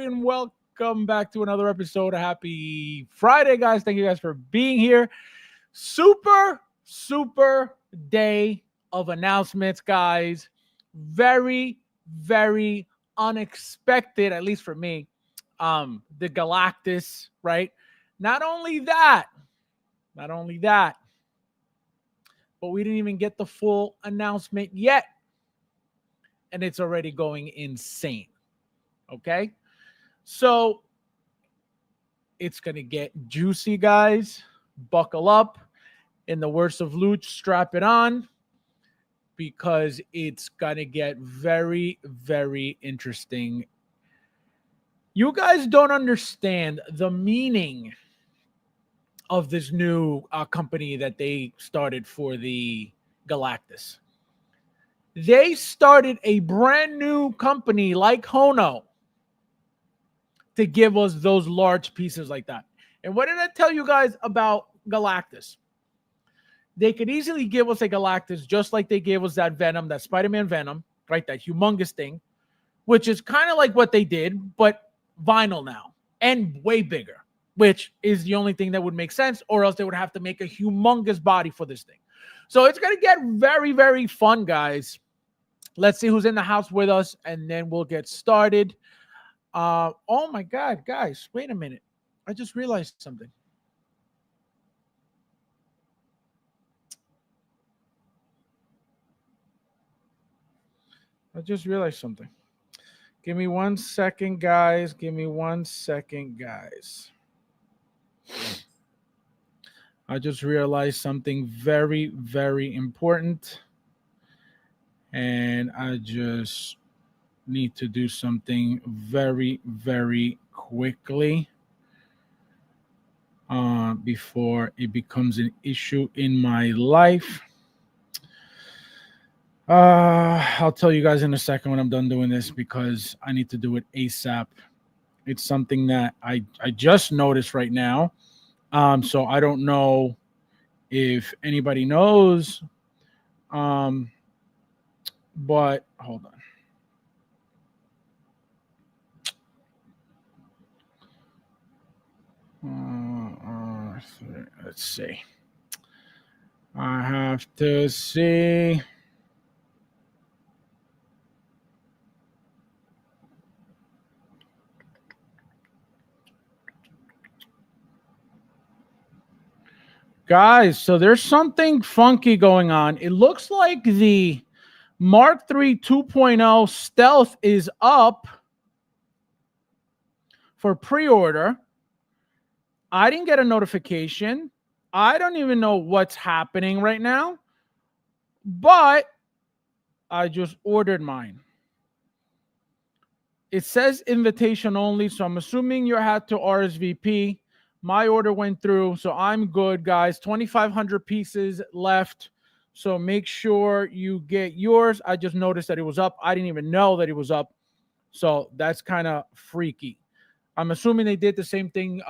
everybody, and welcome back to another episode of Happy Friday, guys. Thank you guys for being here. Super day of announcements, guys. Very unexpected, at least for me. The Galactus, right? Not only that, but we didn't even get the full announcement yet, and it's already going insane. Okay, so it's gonna get juicy, guys. Buckle up. In the words of Luch, strap it on, because it's gonna get very interesting. You guys don't understand the meaning of this new company that they started for the Galactus. They started a brand new company like Hono to give us those large pieces like that. And what did I tell you guys about Galactus? They could easily give us a Galactus just like they gave us that Venom, that Spider-Man Venom, right? That humongous thing, which is kind of like what they did, but vinyl now and way bigger, which is the only thing that would make sense, or else they would have to make a humongous body for this thing. So it's going to get very fun, guys. Let's see who's in the house with us, and then we'll get started. Oh my God, guys, wait a minute. I just realized something. Give me 1 second, guys. I just realized something very important. And I just need to do something very quickly before it becomes an issue in my life. I'll tell you guys in a second when I'm done doing this, because I need to do it ASAP. It's something that I just noticed right now. So I don't know if anybody knows. But hold on. Let's see. I have to see. Guys, so there's something funky going on. It looks like the Mark III 2.0 Stealth is up for pre-order. I didn't get a notification. I don't even know what's happening right now, but I just ordered mine. It says invitation only, so I'm assuming you had to RSVP. My order went through, so I'm good, guys. 2,500 pieces left, so make sure you get yours. I just noticed that it was up. I didn't even know that it was up, so that's kind of freaky. I'm assuming they did the same thing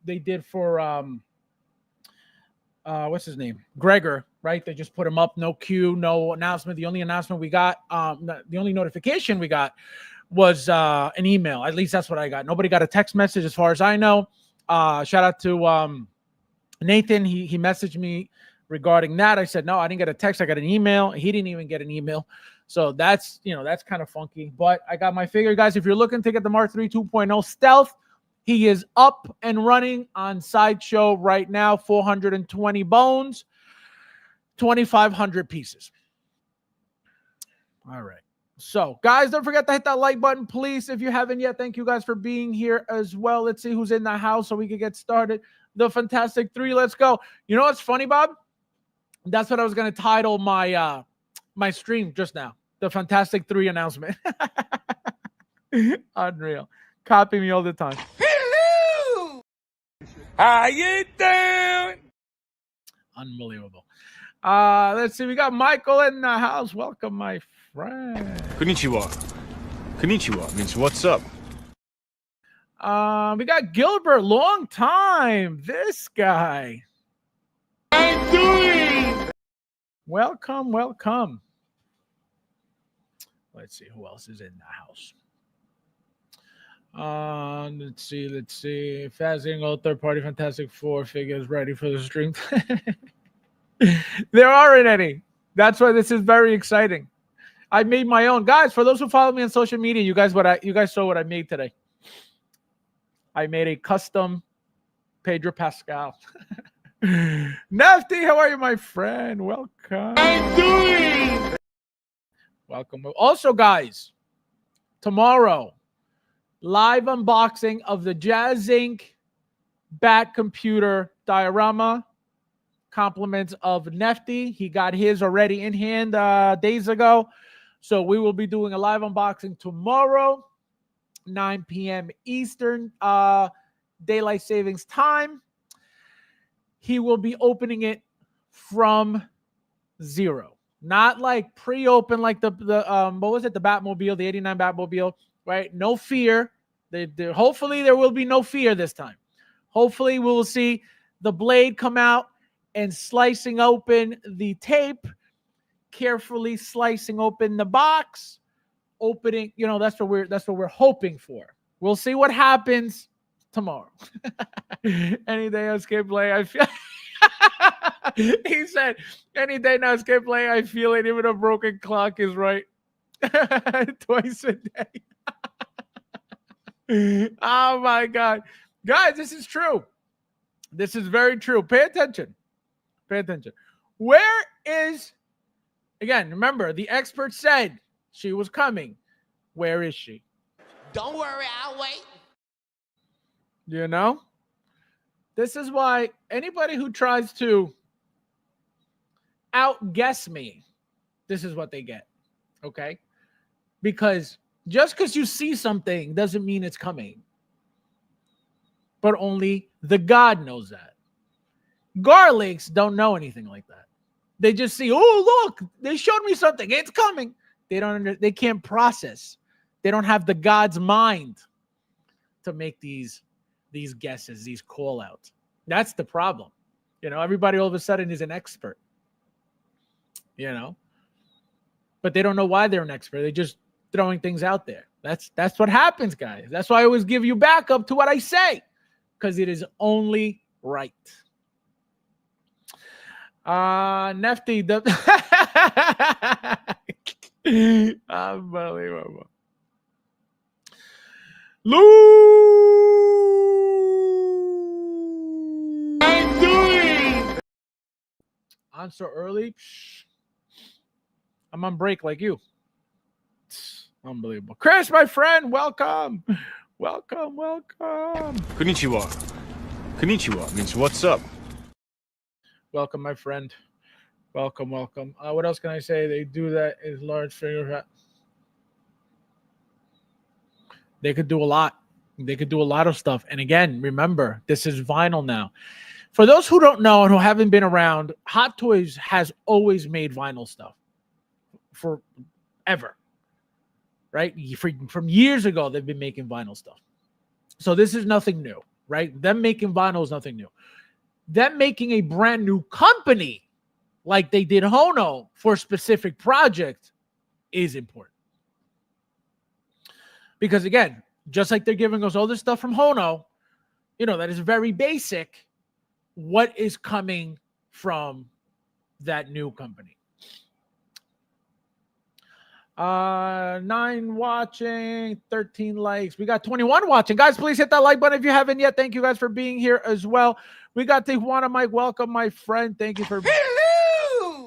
they did for what's his name? Gregor, right? They just put him up, no queue, no announcement. The only announcement we got, the only notification we got was an email. At least that's what I got. Nobody got a text message as far as I know. Shout out to Nathan. He messaged me regarding that. I said, no, I didn't get a text. I got an email. He didn't even get an email. So that's kind of funky. But I got my figure, guys. If you're looking to get the Mark III 2.0 Stealth, he is up and running on Sideshow right now. 420 bones, 2,500 pieces. All right. So, guys, don't forget to hit that like button, please, if you haven't yet. Thank you guys for being here as well. Let's see who's in the house so we can get started. The Fantastic Three, let's go. You know what's funny, Bob? That's what I was going to title my my stream just now. The Fantastic Three announcement. Unreal. Copy me all the time. Hello! How you doing? Unbelievable. Let's see. We got Michael in the house. Welcome, my friend. Konnichiwa. Konnichiwa means what's up. We got Gilbert. Long time. This guy. I'm doing. Welcome. Let's see who else is in the house. Let's see. Fasting all third-party Fantastic Four figures ready for the stream. There aren't any. That's why this is very exciting. I made my own. Guys, for those who follow me on social media, you guys saw what I made today. I made a custom Pedro Pascal. Nefty, how are you, my friend? Welcome. Welcome. Also, guys, tomorrow, live unboxing of the Jazz Inc. Bat Computer diorama. Compliments of Nefty. He got his already in hand days ago. So we will be doing a live unboxing tomorrow, 9 p.m. Eastern Daylight Savings Time. He will be opening it from zero. Not like pre-open like the what was it? The Batmobile, the 89 Batmobile, right? No fear. Hopefully there will be no fear this time. Hopefully we will see the blade come out and slicing open the tape, carefully slicing open the box, opening, that's what we're hoping for. We'll see what happens tomorrow. Any day I skip play, I feel he said, any day now skip play, I feel it. Even a broken clock is right. Twice a day. Oh my God. Guys, this is true. This is very true. Pay attention. Pay attention. Where is, again, remember, the expert said she was coming. Where is she? Don't worry, I'll wait. This is why anybody who tries to outguess me, this is what they get. Okay? Because just because you see something doesn't mean it's coming. But only the God knows that. Garlics don't know anything like that. They just see, oh, look, they showed me something. It's coming. They can't process. They don't have the God's mind to make these guesses, these call outs. That's the problem. Everybody all of a sudden is an expert. But they don't know why they're an expert. They're just throwing things out there. That's what happens, guys. That's why I always give you backup to what I say, because it is only right. Nefty, unbelievable. Lou, I'm doing. On so early. I'm on break like you. Unbelievable. Chris, my friend, welcome. Welcome. Konnichiwa. Konnichiwa means what's up. Welcome, my friend. Welcome. What else can I say? They do that is large figure. They could do a lot. They could do a lot of stuff. And again, remember, this is vinyl now. For those who don't know and who haven't been around, Hot Toys has always made vinyl stuff forever. Right? From years ago, they've been making vinyl stuff. So this is nothing new, right? Them making vinyl is nothing new. Them making a brand new company like they did Hono for a specific project is important. Because again, just like they're giving us all this stuff from Hono, that is very basic. What is coming from that new company? 9 watching, 13 likes. We got 21 watching. Guys, please hit that like button if you haven't yet. Thank you guys for being here as well. We got Tijuana Mike. Welcome, my friend. Thank you for Hello.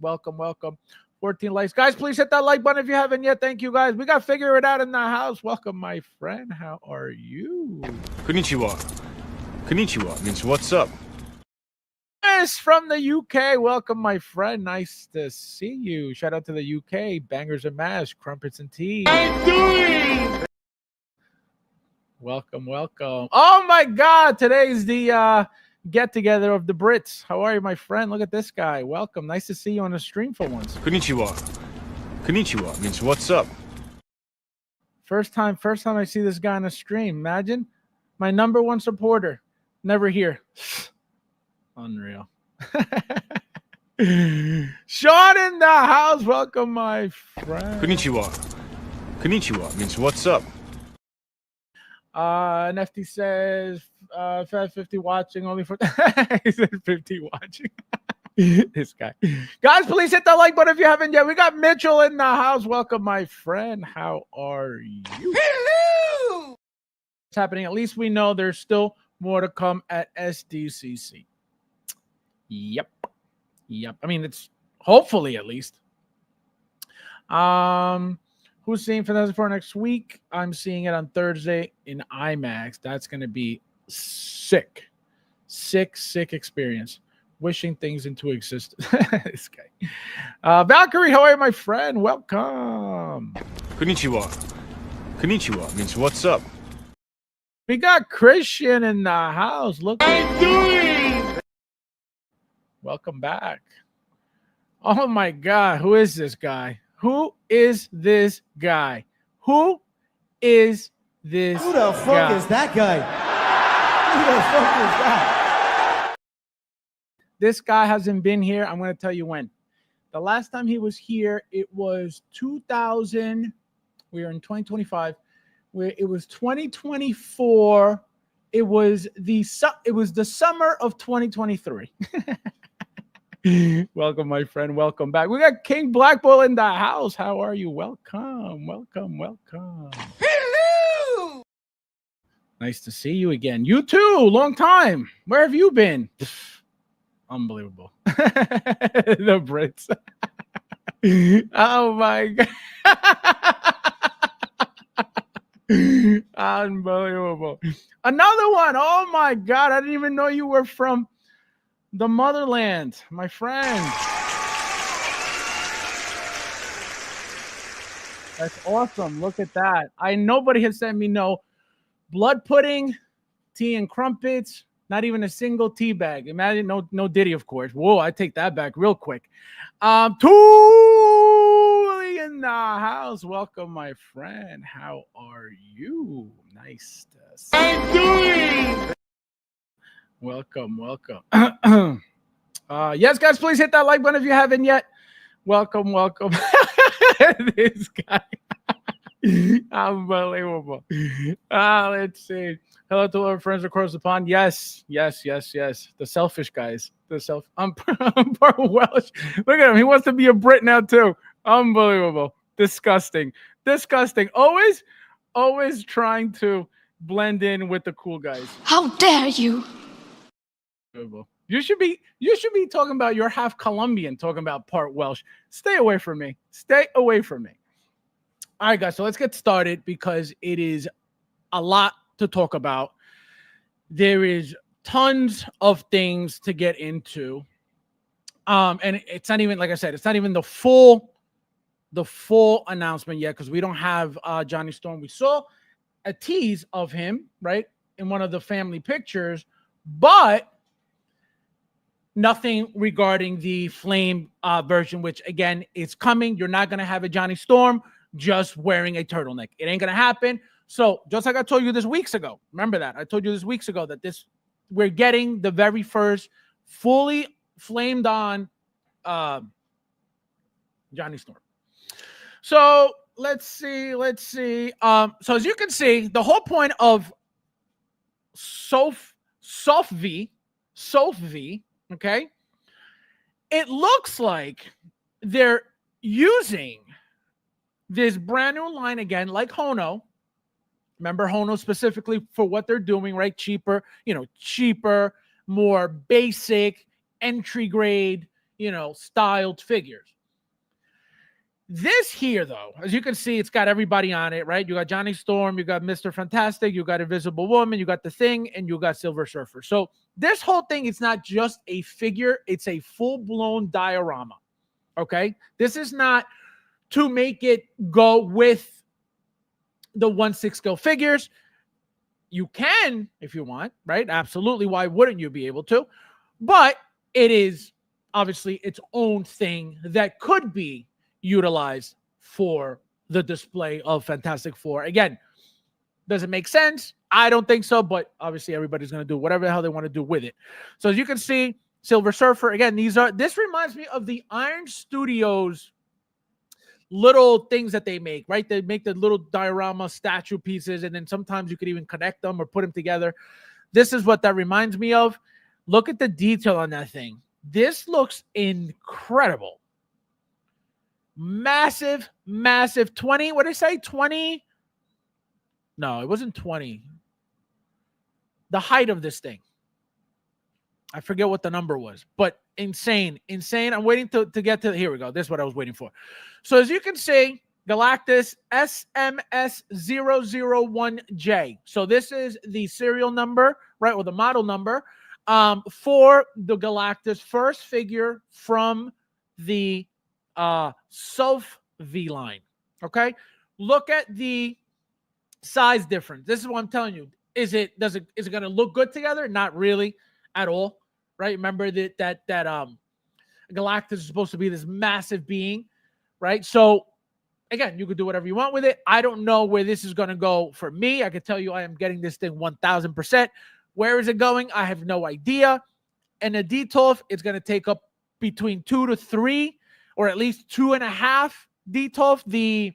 welcome. 14 likes. Guys, please hit that like button if you haven't yet. Thank you guys. We got Figure It Out in the house. Welcome, my friend. How are you? Konnichiwa. Konnichiwa means what's up. Yes, from the UK. Welcome, my friend. Nice to see you. Shout out to the UK. Bangers and mash, crumpets and tea. I'm doing. Welcome. Oh my God. Today's the get together of the Brits. How are you, my friend? Look at this guy. Welcome. Nice to see you on the stream for once. Konnichiwa. Konnichiwa means what's up. First time I see this guy on a stream. Imagine my number one supporter. Never here. Unreal. Sean in the house. Welcome, my friend. Konnichiwa. Konnichiwa means what's up. Nefty says, Fab 50 watching only for he said 50 watching. This guy. Guys, please hit that like button if you haven't yet. We got Mitchell in the house. Welcome, my friend. How are you? Hello! What's happening? At least we know there's still more to come at SDCC. Yep. I mean, it's hopefully at least. Who's seeing Fantastic Four next week? I'm seeing it on Thursday in IMAX. That's going to be sick experience. Wishing things into existence. This guy. Valkyrie, how are you, my friend? Welcome. Konnichiwa means what's up? We got Christian in the house. Look at welcome back. Oh my God. Who is this guy? Who is this guy? Who is this Who the fuck is that guy? Who the fuck is that? This guy hasn't been here. I'm going to tell you when. The last time he was here, it was 2000. We are in 2025. It was 2024. It was the summer of 2023. Welcome, my friend. Welcome back. We got King Black Bull in the house. How are you? Welcome. Hello! Nice to see you again. You too. Long time. Where have you been? Unbelievable. The Brits. Oh my God. Unbelievable. Another one. Oh my God. I didn't even know you were from the motherland, my friend. That's awesome. Look at that. Nobody has sent me no blood pudding, tea and crumpets, not even a single tea bag. Imagine no Diddy, of course. Whoa, I take that back real quick. Toolie in the house. Welcome, my friend. How are you? Nice to see you. I'm doing! Welcome. Yes, guys, please hit that like button if you haven't yet. Welcome. This guy. Unbelievable. Let's see. Hello to our friends across the pond. Yes. The selfish guys. Poor Welsh. Look at him. He wants to be a Brit now too. Unbelievable. Disgusting. Always trying to blend in with the cool guys. How dare you? You should be talking about you're half Colombian, talking about part Welsh. Stay away from me. All right, guys, so let's get started because it is a lot to talk about. There is tons of things to get into. And it's not even, like I said, it's not even the full announcement yet because we don't have Johnny Storm. We saw a tease of him, right, in one of the family pictures, but nothing regarding the Flame version, which, again, is coming. You're not going to have a Johnny Storm just wearing a turtleneck. It ain't going to happen. So just like I told you this weeks ago, remember that? I told you this weeks ago that we're getting the very first fully flamed on Johnny Storm. So let's see. So as you can see, the whole point of Sophie, okay, it looks like they're using this brand new line again, like Hono. Remember Hono specifically for what they're doing, right? Cheaper, more basic, entry grade, styled figures. This here, though, as you can see, it's got everybody on it, right? You got Johnny Storm, you got Mr. Fantastic, you got Invisible Woman, you got the Thing, and you got Silver Surfer. So this whole thing, it's not just a figure, it's a full-blown diorama, okay? This is not to make it go with the 1/6 scale figures. You can, if you want, right? Absolutely. Why wouldn't you be able to? But it is obviously its own thing that could be utilized for the display of Fantastic Four. Again, does it make sense? I don't think so, but obviously everybody's going to do whatever the hell they want to do with it. So as you can see, Silver Surfer, again, this reminds me of the Iron Studios little things that they make, right? They make the little diorama statue pieces, and then sometimes you could even connect them or put them together. This is what that reminds me of. Look at the detail on that thing. This looks incredible. Massive, massive 20. What did I say? 20? No, it wasn't 20. The height of this thing. I forget what the number was, but insane. I'm waiting to get to, here we go. This is what I was waiting for. So as you can see, Galactus SMS001J. So this is the serial number, right, or the model number for the Galactus first figure from the H.E.R.B.I.E line. Okay, look at the size difference. This is what I'm telling you. Is it going to look good together? Not really at all, right? Remember that Galactus is supposed to be this massive being, right? So again, you could do whatever you want with it. I don't know where this is going to go for me. I can tell you I am getting this thing 1000%. Where is it going? I have no idea. And a DTOF, it's going to take up between 2 to 3, or at least 2.5 DTOF.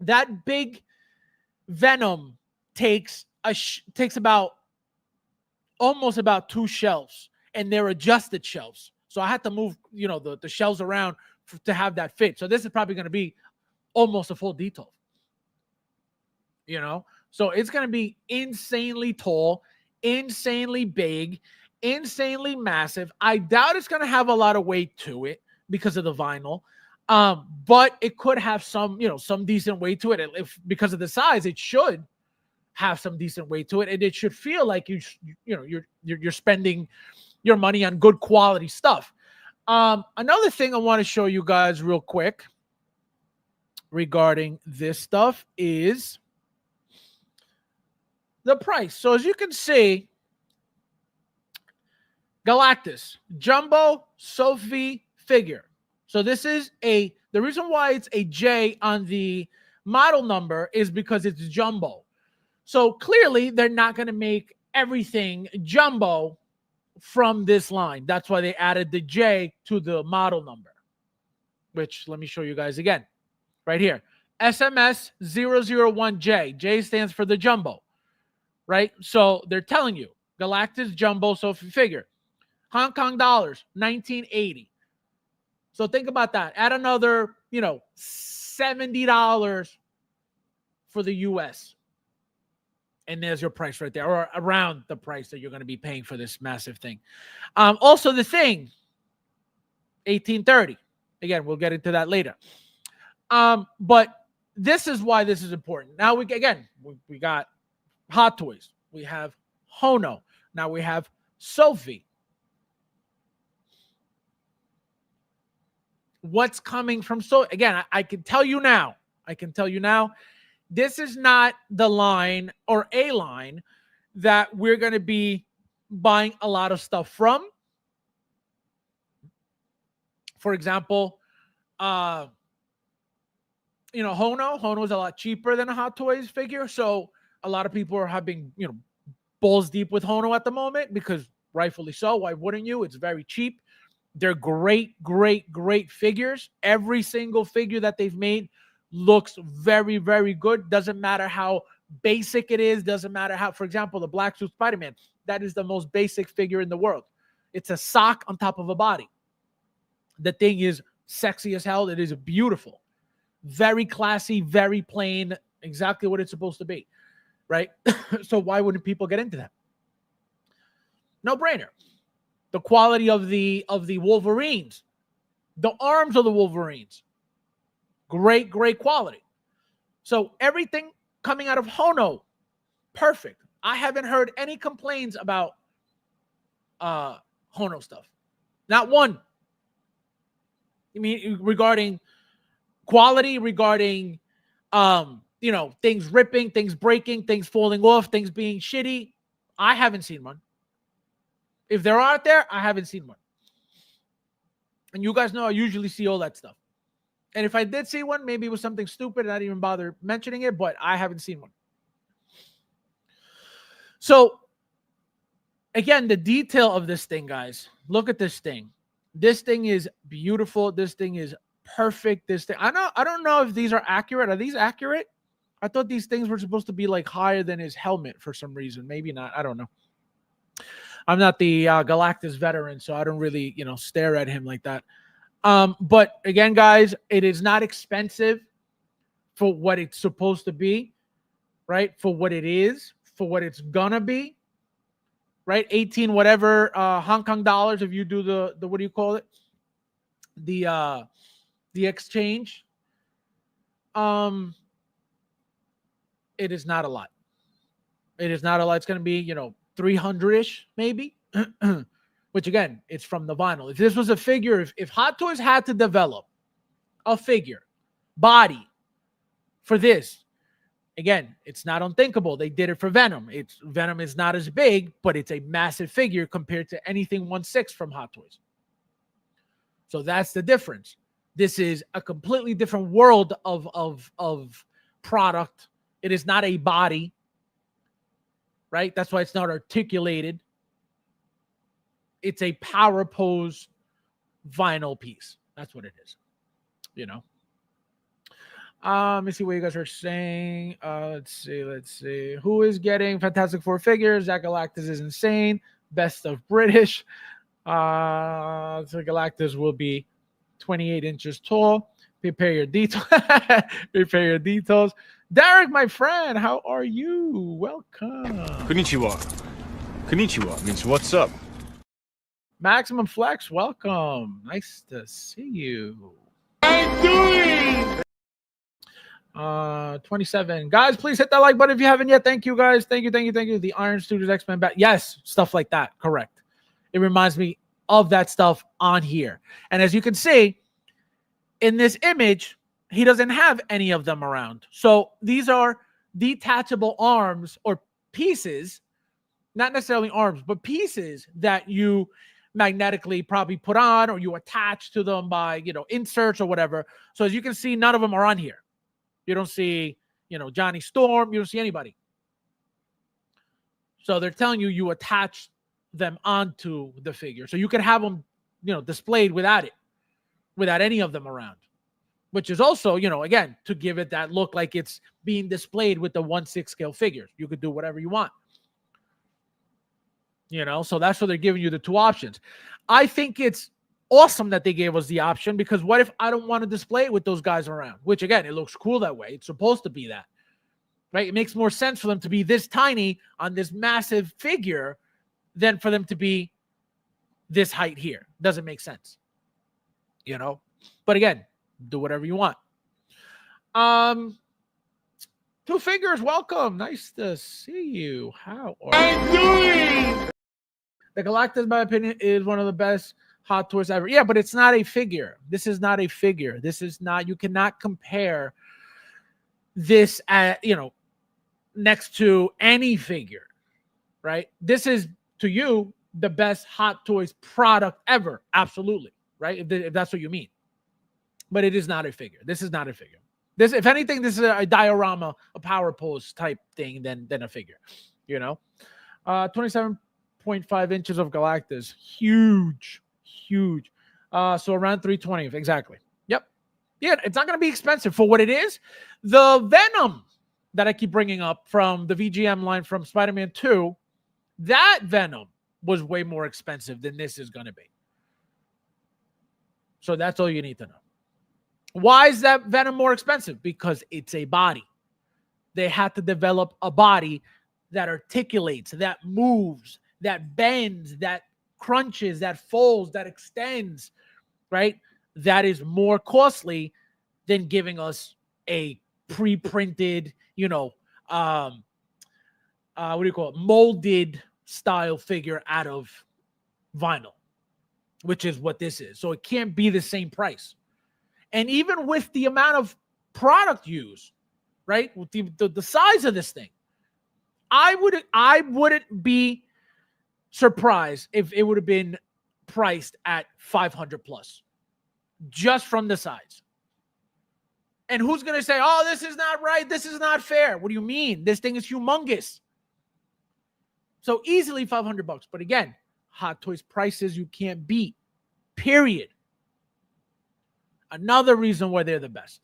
That big Venom takes almost about 2 shelves, and they're adjusted shelves. So I had to move, the shelves around to have that fit. So this is probably going to be almost a full DTOF. So it's going to be insanely tall, insanely big, insanely massive. I doubt it's going to have a lot of weight to it because of the vinyl. But it could have some decent weight to it. If because of the size, it should have some decent weight to it, and it should feel like you're spending your money on good quality stuff. Another thing I want to show you guys real quick regarding this stuff is the price. So as you can see, Galactus Jumbo Sophie figure. So this is the reason why it's a J on the model number is because it's jumbo. So clearly they're not going to make everything jumbo from this line. That's why they added the J to the model number, which let me show you guys again right here. SMS001J. J stands for the jumbo, right? So they're telling you Galactus Jumbo Sophie figure. Hong Kong dollars, 1980. So think about that. Add another, $70 for the US. And there's your price right there, or around the price that you're going to be paying for this massive thing. Also, the thing, 1830. Again, we'll get into that later. But this is why this is important. Now, we got Hot Toys. We have Hono. Now we have Sophie. What's coming from again, I can tell you now. This is not the line or a line that we're going to be buying a lot of stuff from. For example, Hono is a lot cheaper than a Hot Toys figure. So a lot of people are having, balls deep with Hono at the moment because rightfully so. Why wouldn't you? It's very cheap. They're great, great, great figures. Every single figure that they've made looks very, very good. Doesn't matter how basic it is. Doesn't matter how, for example, the Black Suit Spider-Man, that is the most basic figure in the world. It's a sock on top of a body. The thing is sexy as hell. It is beautiful. Very classy, very plain, exactly what it's supposed to be, right? So why wouldn't people get into that? No brainer. The quality of the Wolverines, the arms of the Wolverines, great, great quality. So everything coming out of Hono, perfect. I haven't heard any complaints about Hono stuff. Not one. I mean, regarding quality, regarding things ripping, things breaking, things falling off, things being shitty. I haven't seen one. If they're out there, I haven't seen one. And you guys know I usually see all that stuff. And if I did see one, maybe it was something stupid and I didn't even bother mentioning it, but I haven't seen one. So, again, the detail of this thing, guys. Look at this thing. This thing is beautiful. This thing is perfect this thing. I don't know if these are accurate. Are these accurate? I thought these things were supposed to be like higher than his helmet for some reason. Maybe not. I don't know. I'm not the Galactus veteran, so I don't really, stare at him like that. But again, guys, it is not expensive for what it's supposed to be, right? For what it is, for what it's gonna be, right? 18 whatever Hong Kong dollars if you do the what do you call it? The exchange. It is not a lot. It is not a lot. It's going to be, 300-ish maybe. Which again, it's from the vinyl. If this was a figure, if Hot Toys had to develop a figure body for this, again, it's not unthinkable. They did it for Venom. Venom is not as big, but it's a massive figure compared to anything 1/6 from Hot Toys. So that's the difference. This is a completely different world of product. It is not a body, right? That's why it's not articulated. It's a power pose vinyl piece. That's what it is. Let me see what you guys are saying. Let's see. Who is getting Fantastic Four figures? That Galactus is insane. Best of British. So Galactus will be 28 inches tall. Prepare your details. Prepare your details. Derek, my friend, how are you? Welcome. Konnichiwa. Konnichiwa means what's up. Maximum Flex, welcome. Nice to see you. I'm doing. 27. Guys, please hit that like button if you haven't yet. Thank you, guys. Thank you. The Iron Studios X-Men back. Yes, stuff like that. Correct. It reminds me of that stuff on here. And as you can see, in this image, he doesn't have any of them around. So these are detachable arms or pieces, not necessarily arms, but pieces that you magnetically probably put on or you attach to them by, inserts or whatever. So as you can see, none of them are on here. You don't see, Johnny Storm. You don't see anybody. So they're telling you attach them onto the figure. So you could have them, displayed without any of them around, which is also, again, to give it that look like it's being displayed with the 1/6 scale figures. You could do whatever you want. So that's what they're giving you, the two options. I think it's awesome that they gave us the option, because what if I don't want to display it with those guys around? Which again, it looks cool that way. It's supposed to be that, right? It makes more sense for them to be this tiny on this massive figure than for them to be this height here. Doesn't make sense, but again, do whatever you want. Two Fingers, welcome. Nice to see you. How are I'm doing. The Galactus, in my opinion, is one of the best Hot Toys ever. Yeah, but it's not a figure. This is not a figure. This is not, you cannot compare this at, next to any figure, right? This is, to you, the best Hot Toys product ever. Absolutely, right? If that's what you mean. But it is not a figure. This is not a figure. This, if anything, this is a diorama, a power pose type thing than a figure, 27.5 inches of Galactus. Huge. So around 320. Exactly. Yep. Yeah, it's not going to be expensive for what it is. The Venom that I keep bringing up from the VGM line from Spider-Man 2, that Venom was way more expensive than this is going to be. So that's all you need to know. Why is that Venom more expensive? Because it's a body. They had to develop a body that articulates, that moves, that bends, that crunches, that folds, that extends, right? That is more costly than giving us a pre-printed, what do you call it? Molded style figure out of vinyl, which is what this is. So it can't be the same price. And even with the amount of product used, right? With the size of this thing, I wouldn't be surprised if it would have been priced at 500 plus, just from the size. And who's going to say, oh, this is not right, this is not fair? What do you mean? This thing is humongous. So easily $500. But again, Hot Toys prices you can't beat, period. Another reason why they're the best.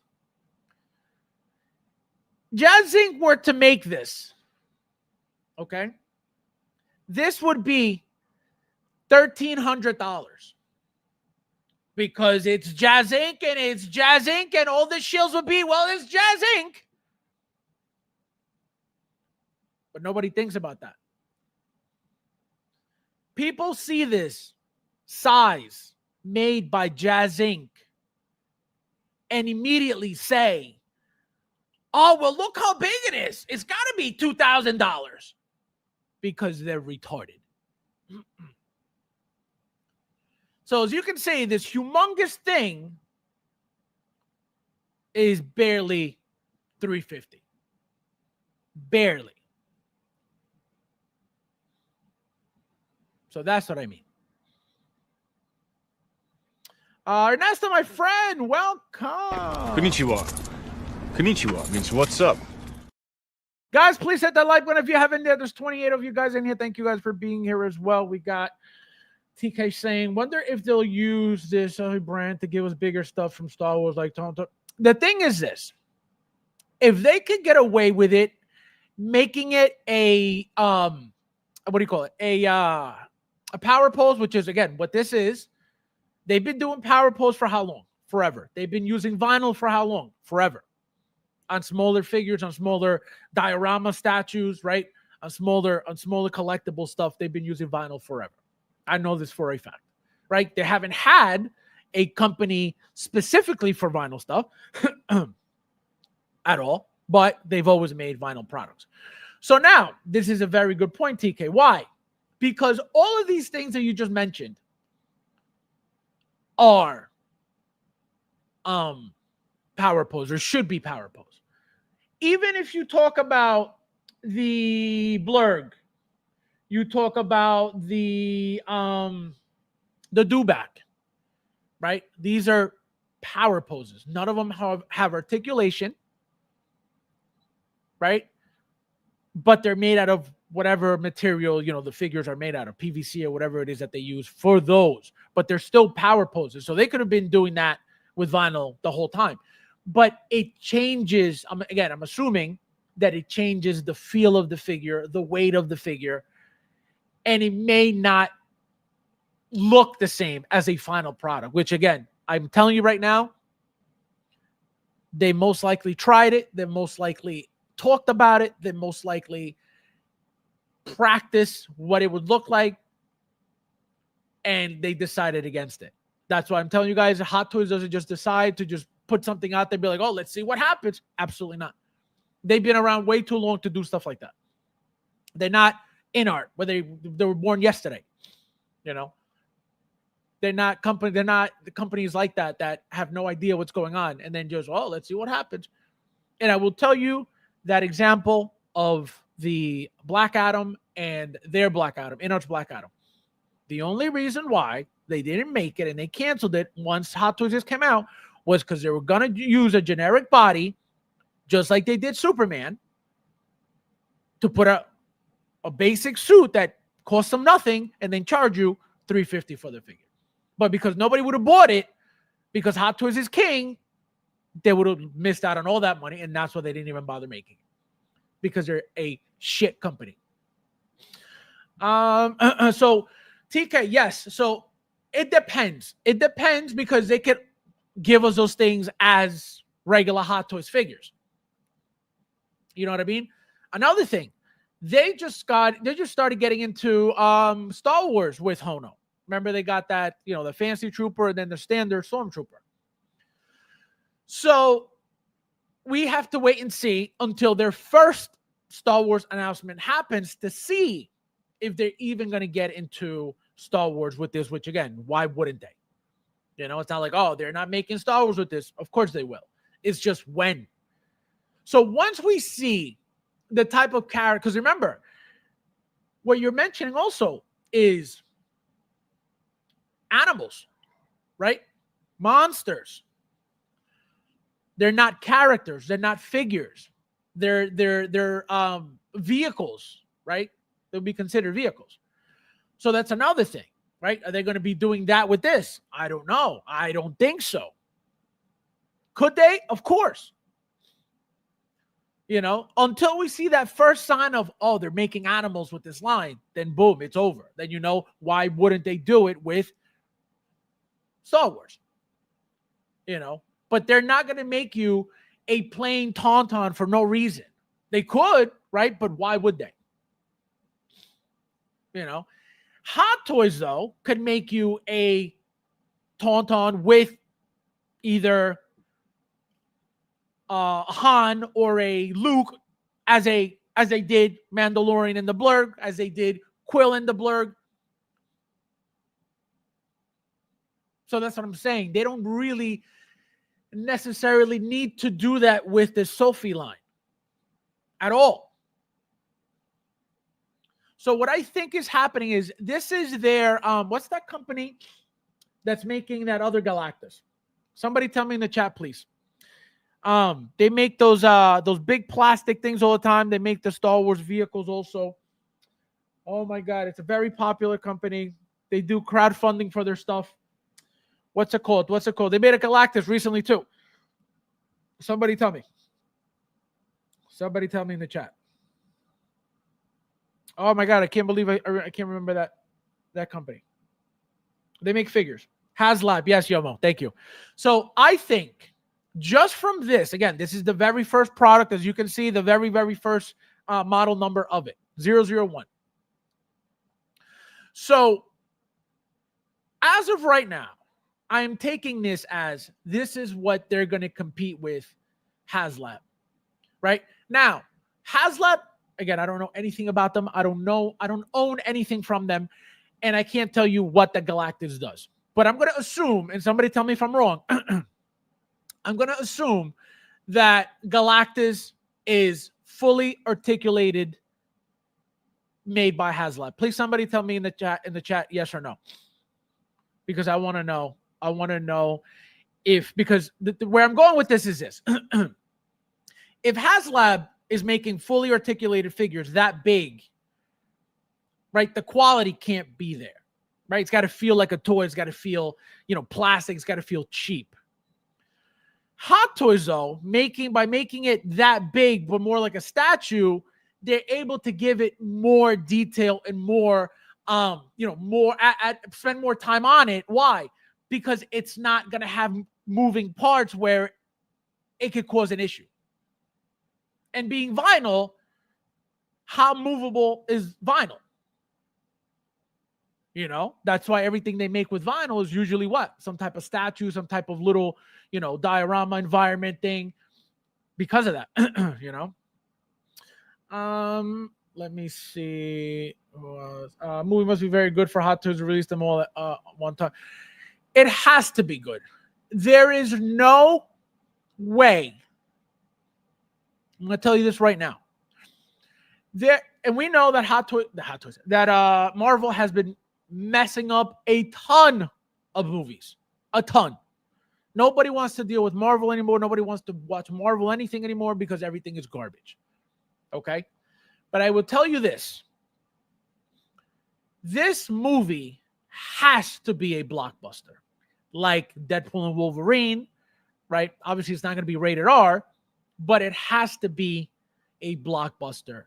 Jazz Inc. were to make this, okay, this would be $1,300 because it's Jazz Inc. and it's Jazz Inc. and all the shills would be, well, it's Jazz Inc. But nobody thinks about that. People see this size made by Jazz Inc. and immediately say, oh, well, look how big it is. It's got to be $2,000 because they're retarded. So as you can see, this humongous thing is barely $350. Barely. So that's what I mean. Ernesto, my friend, welcome. Konnichiwa. Konnichiwa means what's up. Guys, please hit that like button if you haven't yet. There's 28 of you guys in here. Thank you guys for being here as well. We got TK saying, wonder if they'll use this brand to give us bigger stuff from Star Wars like Tom. The thing is this. If they could get away with it, making it a what do you call it? A power pose, which is again what this is. They've been doing power pose for how long? Forever. They've been using vinyl for how long? Forever. On smaller figures, on smaller diorama statues, right? On smaller collectible stuff, they've been using vinyl forever. I know this for a fact, right? They haven't had a company specifically for vinyl stuff at all, but they've always made vinyl products. So now, this is a very good point, TK. Why? Because all of these things that you just mentioned are power pose or should be power pose. Even if you talk about the blurg, you talk about the dewback, right? These are power poses. None of them have articulation, right? But they're made out of whatever material, the figures are made out of, PVC or whatever it is that they use for those. But they're still power poses. So they could have been doing that with vinyl the whole time. But it changes, I'm assuming that it changes the feel of the figure, the weight of the figure, and it may not look the same as a final product, which again, I'm telling you right now, they most likely tried it. They most likely talked about it. They most likely practiced what it would look like, and they decided against it. That's why I'm telling you guys, Hot Toys doesn't just decide to just put something out there and be like, oh, let's see what happens. Absolutely not. They've been around way too long to do stuff like that. They're not in art, where they were born yesterday. They're not the companies like that have no idea what's going on and then just, oh, let's see what happens. And I will tell you that example of the Black Adam and their Black Adam, InArt's Black Adam. The only reason why they didn't make it and they canceled it once Hot Toys just came out was because they were going to use a generic body, just like they did Superman, to put a basic suit that cost them nothing and then charge you $350 for the figure. But because nobody would have bought it, because Hot Toys is king, they would have missed out on all that money, and that's why they didn't even bother making it, because they're a shit company. So TK, yes. So it depends. It depends because they could give us those things as regular Hot Toys figures. You know what I mean? Another thing, they just started getting into Star Wars with Hono. Remember, they got that, the Fancy Trooper and then the standard Stormtrooper. So we have to wait and see until their first Star Wars announcement happens to see if they're even going to get into Star Wars with this, which again, why wouldn't they? It's not like, oh, they're not making Star Wars with this. Of course they will. It's just when. So once we see the type of character, because remember, what you're mentioning also is animals, right? Monsters. They're not characters. They're not figures. They're vehicles, right? They'll be considered vehicles. So that's another thing, right? Are they going to be doing that with this? I don't know. I don't think so. Could they? Of course. You know, until we see that first sign of, oh, they're making animals with this line, then boom, it's over. Then you know, why wouldn't they do it with Star Wars? You know, but they're not going to make you a plain Tauntaun for no reason. They could, right? But why would they? You know, Hot Toys, though, could make you a Tauntaun with either Han or a Luke, as they did Mandalorian in the blurb, as they did Quill in the blurb. So that's what I'm saying. They don't really necessarily need to do that with the Sophie line at all. So what I think is happening is this is their what's that company that's making that other Galactus? Somebody tell me in the chat, please. They make those big plastic things all the time. They make the Star Wars vehicles also. Oh my God, it's a very popular company. They do crowdfunding for their stuff. What's it called? They made a Galactus recently too. Somebody tell me. Somebody tell me in the chat. Oh my God, I can't believe I can't remember that company. They make figures. H.E.R.B.I.E. Yes, Yomo. Thank you. So I think just from this, again, this is the very first product, as you can see, the very, very first model number of it, 001. So as of right now, I am taking this as this is what they're going to compete with HasLab. Right? Now, HasLab, again, I don't know anything about them. I don't own anything from them. And I can't tell you what the Galactus does. But I'm going to assume, and somebody tell me if I'm wrong, I'm going to assume that Galactus is fully articulated, made by HasLab. Please, somebody tell me in the chat, yes or no. Because I want to know. I want to know if, because where I'm going with this is this. If HasLab is making fully articulated figures that big, right, the quality can't be there, right? It's got to feel like a toy. It's got to feel, plastic. It's got to feel cheap. Hot Toys, though, by making it that big, but more like a statue, they're able to give it more detail and more, spend more time on it. Why? Because it's not going to have moving parts where it could cause an issue. And being vinyl, how movable is vinyl? That's why everything they make with vinyl is usually what? Some type of statue, some type of little, diorama environment thing. Because of that, Let me see. Movie must be very good for Hot Toys to release them all at one time. It has to be good. There is no way. I'm going to tell you this right now. And we know that Marvel has been messing up a ton of movies. A ton. Nobody wants to deal with Marvel anymore. Nobody wants to watch Marvel anything anymore because everything is garbage. Okay? But I will tell you this. This movie has to be a blockbuster. Like Deadpool and Wolverine, right? Obviously, it's not going to be rated R, but it has to be a blockbuster.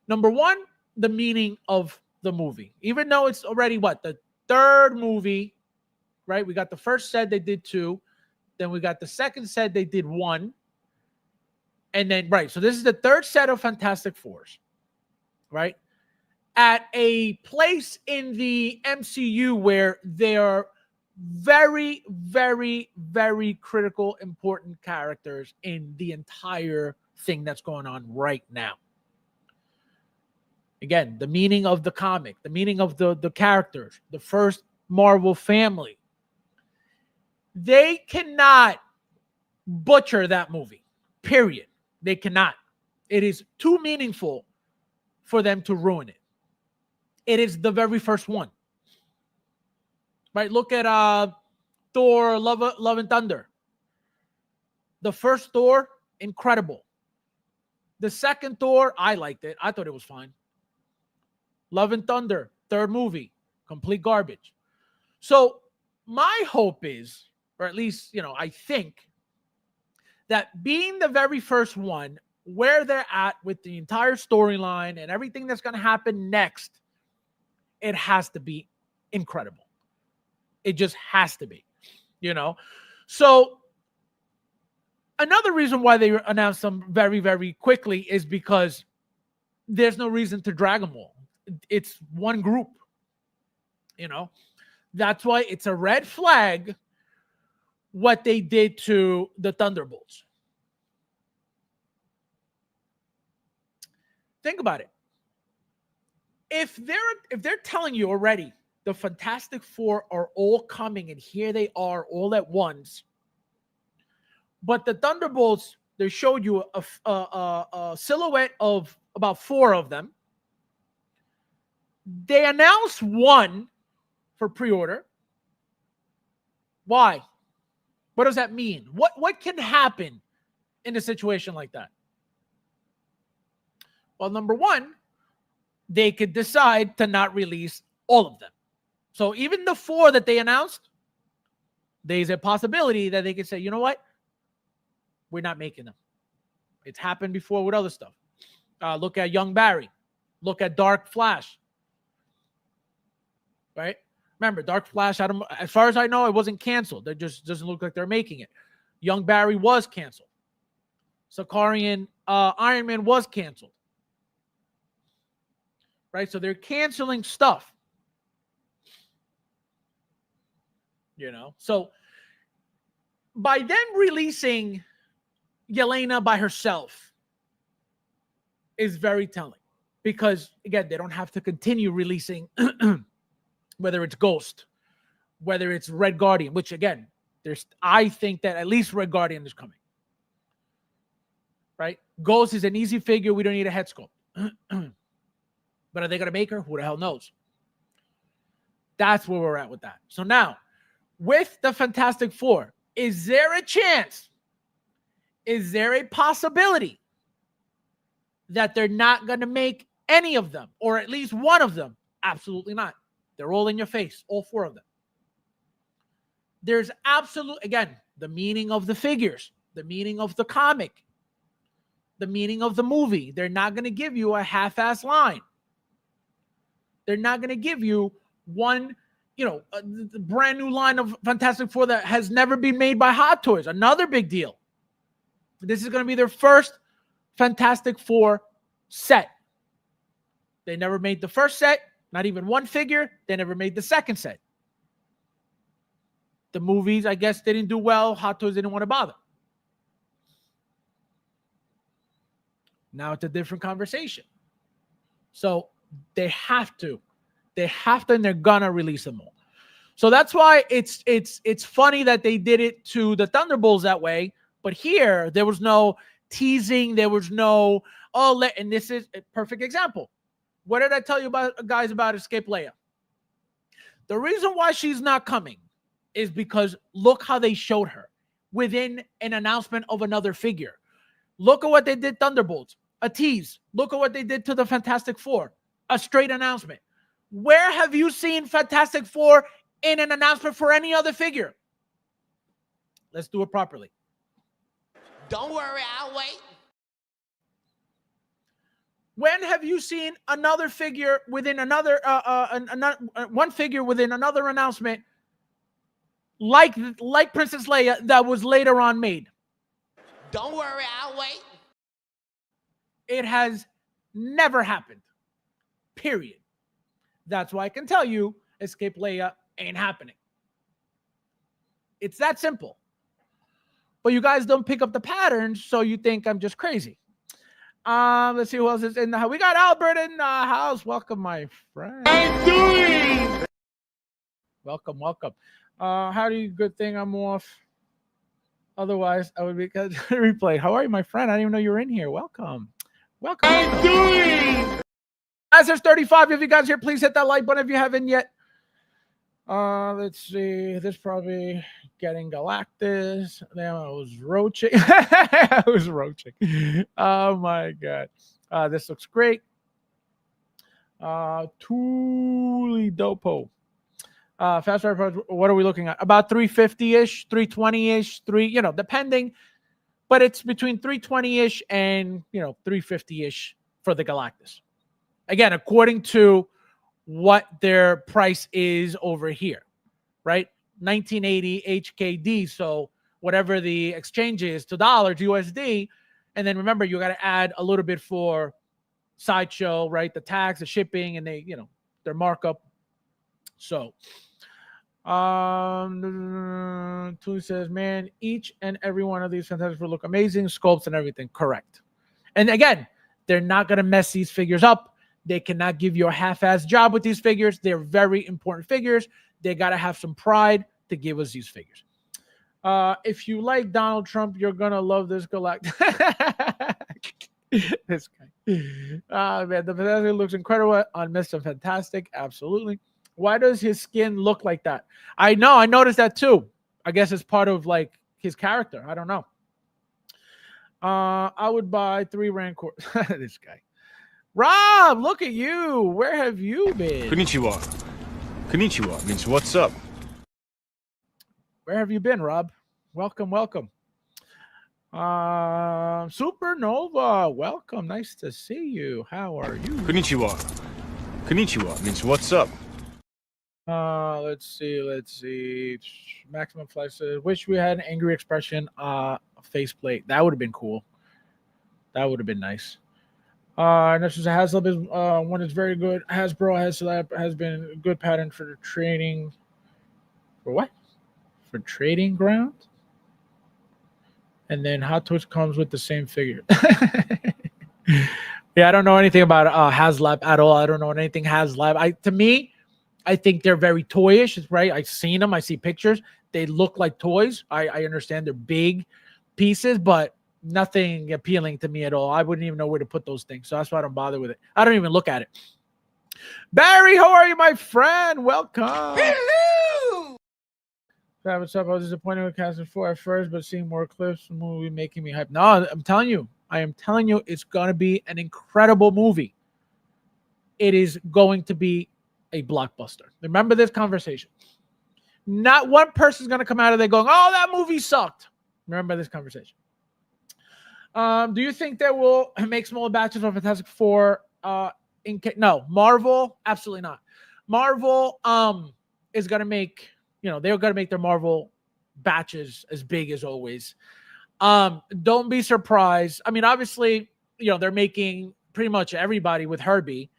Number one, the meaning of the movie. Even though it's already the third movie, right? We got the first set, they did 2. Then we got the second set, they did 1. And then, right, so this is the third set of Fantastic Fours, right? At a place in the MCU where they are very, very, very critical, important characters in the entire thing that's going on right now. Again, the meaning of the comic, the meaning of the characters, the first Marvel family. They cannot butcher that movie, period. They cannot. It is too meaningful for them to ruin it. It is the very first one. Right? Look at Thor, Love and Thunder. The first Thor, incredible. The second Thor, I liked it. I thought it was fine. Love and Thunder, third movie, complete garbage. So my hope is, or at least, I think, that being the very first one, where they're at with the entire storyline and everything that's going to happen next, it has to be incredible. It just has to be, you know? So another reason why they announced them very, very quickly is because there's no reason to drag them all. It's one group, you know? That's why it's a red flag what they did to the Thunderbolts. Think about it. If they're telling you already the Fantastic Four are all coming and here they are all at once, but the Thunderbolts, they showed you a silhouette of about 4 of them. They announced one for pre-order. Why? What does that mean? What can happen in a situation like that? Well, number one, they could decide to not release all of them. So even the 4 that they announced, there's a possibility that they could say, you know what? We're not making them. It's happened before with other stuff. Look at Young Barry. Look at Dark Flash. Right? Remember, Dark Flash, as far as I know, it wasn't canceled. It just doesn't look like they're making it. Young Barry was canceled. Sakarian Iron Man was canceled. Right? So they're canceling stuff. You know? So by them releasing Yelena by herself is very telling. Because, again, they don't have to continue releasing whether it's Ghost, whether it's Red Guardian, which, again, I think that at least Red Guardian is coming. Right? Ghost is an easy figure. We don't need a head sculpt. But are they going to make her? Who the hell knows? That's where we're at with that. So now, with the Fantastic Four, is there a chance? Is there a possibility that they're not going to make any of them, or at least one of them? Absolutely not. They're all in your face, all 4 of them. There's again, the meaning of the figures, the meaning of the comic, the meaning of the movie. They're not going to give you a half-ass line. They're not going to give you one, a brand new line of Fantastic Four that has never been made by Hot Toys. Another big deal. This is going to be their first Fantastic Four set. They never made the first set, not even one figure. They never made the second set. The movies, I guess, didn't do well. Hot Toys didn't want to bother. Now it's a different conversation. So they have to, and they're gonna release them all. So that's why it's funny that they did it to the Thunderbolts that way. But here there was no teasing. There was no and this is a perfect example. What did I tell you guys about Escape Leia? The reason why she's not coming is because look how they showed her within an announcement of another figure. Look at what they did, Thunderbolts. A tease. Look at what they did to the Fantastic Four. A straight announcement. Where have you seen Fantastic Four in an announcement for any other figure? Let's do it properly. Don't worry, I'll wait. When have you seen another figure within another, one figure within another announcement like Princess Leia that was later on made? Don't worry, I'll wait. It has never happened. Period. That's why I can tell you Escape Leia ain't happening. It's that simple. But you guys don't pick up the patterns, so you think I'm just crazy. Let's see who else is in the house. We got Albert in the house. Welcome, my friend. I'm doing. Welcome. How do you? Good thing I'm off. Otherwise, I would be replay. How are you, my friend? I didn't even know you were in here. Welcome. I'm doing. As there's 35 of you guys here, please hit that like button if you haven't yet. Let's see. This probably getting Galactus. Then I was roaching. I was roaching. Oh my god. This looks great. Tuli Dopo. Fast Forward, what are we looking at? About 350-ish, 320-ish, depending. but it's between 320-ish and 350-ish for the Galactus. Again, according to what their price is over here, right? 1980 HKD. So whatever the exchange is to dollars USD, and then remember you got to add a little bit for Sideshow, right? The tax, the shipping, and their markup. So Tui says, man, each and every one of these Fantastic Four look amazing, sculpts and everything. Correct. And again, they're not going to mess these figures up. They cannot give you a half-ass job with these figures. They're very important figures. They got to have some pride to give us these figures. If you like Donald Trump, you're going to love this Galactus. This guy. Man, the Fantastic looks incredible on Mr. Fantastic. Absolutely. Why does his skin look like that? I know. I noticed that too. I guess it's part of like his character. I don't know. I would buy 3 Rancor. This guy. Rob, look at you. Where have you been? Konnichiwa. Konnichiwa means what's up. Where have you been, Rob? Welcome, welcome. Supernova, welcome. Nice to see you. How are you? Konnichiwa. Konnichiwa means what's up. Let's see. Maximum Flex says, wish we had an angry expression faceplate. That would have been cool. That would have been nice. Next is HasLab is one is very good. HasLab has been a good pattern for the trading. For what? For trading ground? And then Hot Toys comes with the same figure. Yeah, I don't know anything about HasLab at all. I don't know anything HasLab. To me, I think they're very toyish, right? I've seen them. I see pictures. They look like toys. I understand they're big pieces, but nothing appealing to me at all. I wouldn't even know where to put those things. So that's why I don't bother with it. I don't even look at it. Barry, how are you, my friend? Welcome. Hello! What's up? I was disappointed with Castle 4 at first, but seeing more clips from the movie making me hype. No, I'm telling you. I am telling you, it's going to be an incredible movie. It is going to be a blockbuster. Remember this conversation. Not one person's going to come out of there going, oh, that movie sucked. Remember this conversation. Do you think they will make smaller batches of Fantastic Four? No, Marvel, absolutely not. Marvel is going to make, they're going to make their Marvel batches as big as always. Don't be surprised. I mean, obviously, they're making pretty much everybody with H.E.R.B.I.E.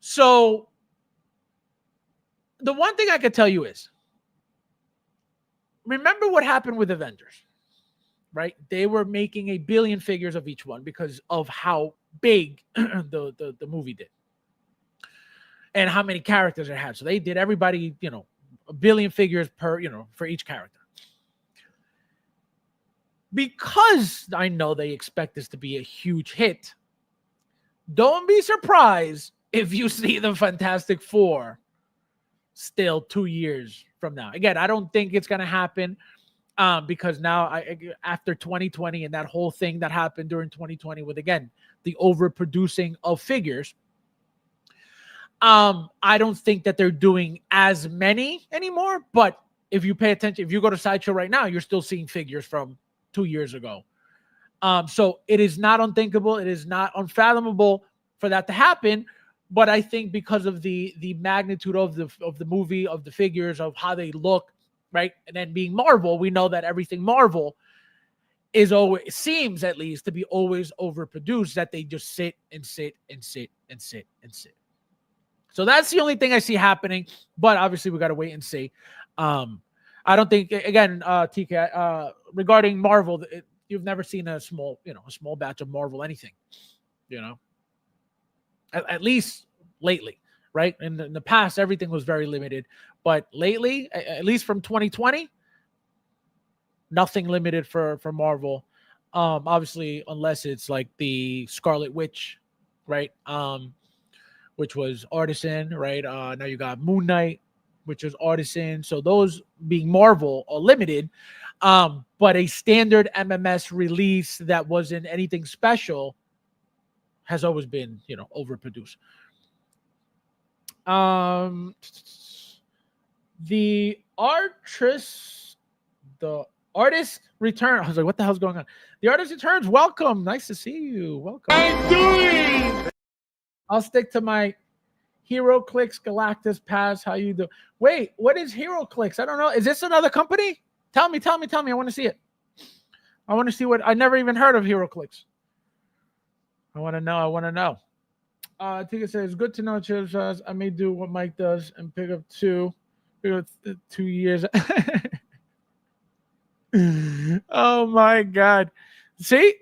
So the one thing I could tell you is, remember what happened with Avengers, right? They were making 1 billion figures of each one because of how big the movie did and how many characters it had. So they did everybody, 1 billion figures per, for each character. Because I know they expect this to be a huge hit, don't be surprised if you see the Fantastic Four still 2 years from now. Again, I don't think it's going to happen because now after 2020 and that whole thing that happened during 2020 with, again, the overproducing of figures, I don't think that they're doing as many anymore. But if you pay attention, if you go to Sideshow right now, you're still seeing figures from 2 years ago. So it is not unthinkable. It is not unfathomable for that to happen. But I think because of the magnitude of the movie, of the figures, of how they look, right, and then being Marvel, we know that everything Marvel is always, seems at least, to be always overproduced. That they just sit and sit and sit and sit and sit. So that's the only thing I see happening. But obviously, we got to wait and see. I don't think, again, TK, regarding Marvel, you've never seen a small batch of Marvel anything, at least lately, right? In the past, everything was very limited, but lately, at least from 2020, nothing limited for Marvel. Obviously, unless it's like the Scarlet Witch, right? Which was Artisan, right? Now you got Moon Knight, which is Artisan. So those being Marvel are limited. But a standard MMS release that wasn't anything special has always been, overproduced. The Artist return. I was like, what the hell's going on? The artist returns. Welcome. Nice to see you. Welcome. I'm doing. I'll stick to my H.E.R.B.I.E, Galactus, Pass. How you do? Wait, what is H.E.R.B.I.E? I don't know. Is this another company? Tell me. I want to see it. I want to see what I never even heard of H.E.R.B.I.E. I want to know. I think it says good to know. Chill says I may do what Mike does and pick up 2 years. Oh my God. See,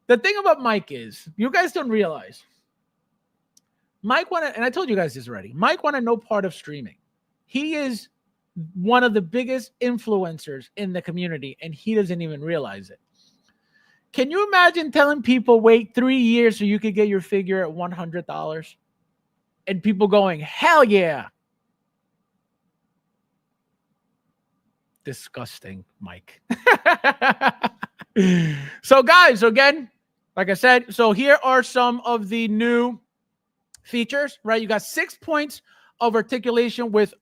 the thing about Mike is you guys don't realize Mike wanted, and I told you guys this already. Mike wanted no part of streaming. He is one of the biggest influencers in the community, and he doesn't even realize it. Can you imagine telling people wait 3 years so you could get your figure at $100? And people going, hell yeah. Disgusting, Mike. So, guys, again, like I said, so here are some of the new features, right? You got 6 points of articulation with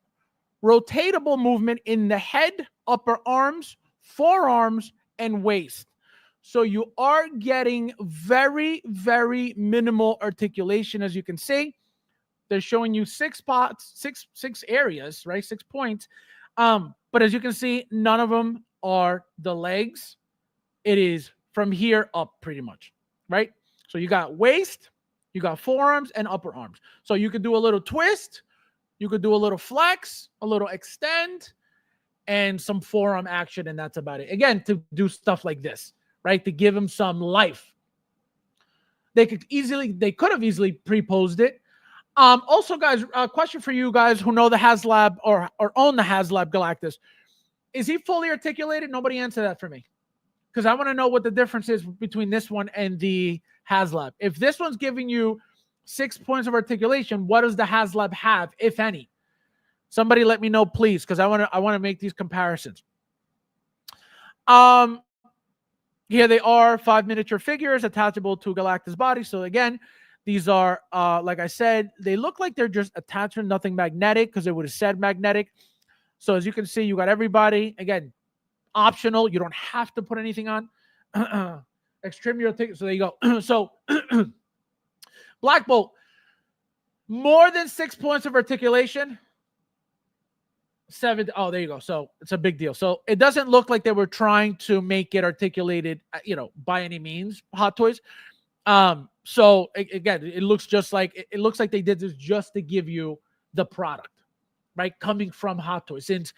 rotatable movement in the head, upper arms, forearms, and waist. So you are getting very, very minimal articulation, as you can see. They're showing you 6 spots, six areas, right? 6 points. But as you can see, none of them are the legs. It is from here up pretty much, right? So you got waist, you got forearms, and upper arms. So you could do a little twist, you could do a little flex, a little extend, and some forearm action, and that's about it. Again, to do stuff like this, right? To give them some life. They could have easily pre-posed it. Also, guys, a question for you guys who know the HasLab or own the HasLab Galactus. Is he fully articulated? Nobody answer that for me. Because I want to know what the difference is between this one and the HasLab. If this one's giving you 6 points of articulation, what does the HasLab have, if any? Somebody let me know, please, because I want to make these comparisons. Here they are, 5 miniature figures attachable to Galactus body. So again, these are, like I said, they look like they're just attachment, nothing magnetic, because it would have said magnetic. So as you can see, you got everybody. Again, optional. You don't have to put anything on. Extreme rotation. So there you go. So Black Bolt, more than 6 points of articulation. 7. Oh, there you go. So it's a big deal. So it doesn't look like they were trying to make it articulated, by any means, Hot Toys. So again, it looks just like it looks like they did this just to give you the product, right? Coming from Hot Toys. Since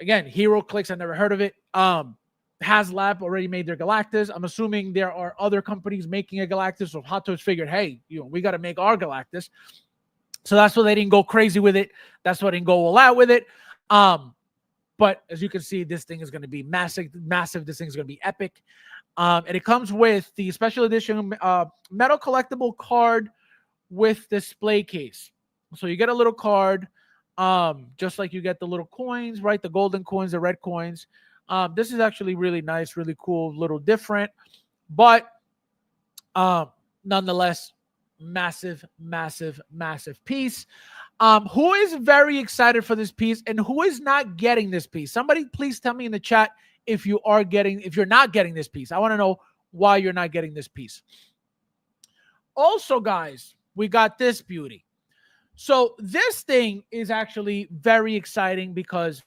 again, HeroClix, I never heard of it. HasLab already made their Galactus. I'm assuming there are other companies making a Galactus. So Hot Toys figured, hey, we got to make our Galactus. So that's why they didn't go crazy with it. That's why they didn't go all out with it. But as you can see, this thing is going to be massive. This thing is going to be epic. And it comes with the special edition metal collectible card with display case. So you get a little card, just like you get the little coins, right? The golden coins, the red coins. This is actually really nice, really cool, little different. But nonetheless, massive piece. Who is very excited for this piece and who is not getting this piece? Somebody please tell me in the chat if you're not getting this piece. I want to know why you're not getting this piece. Also, guys, we got this beauty. So this thing is actually very exciting because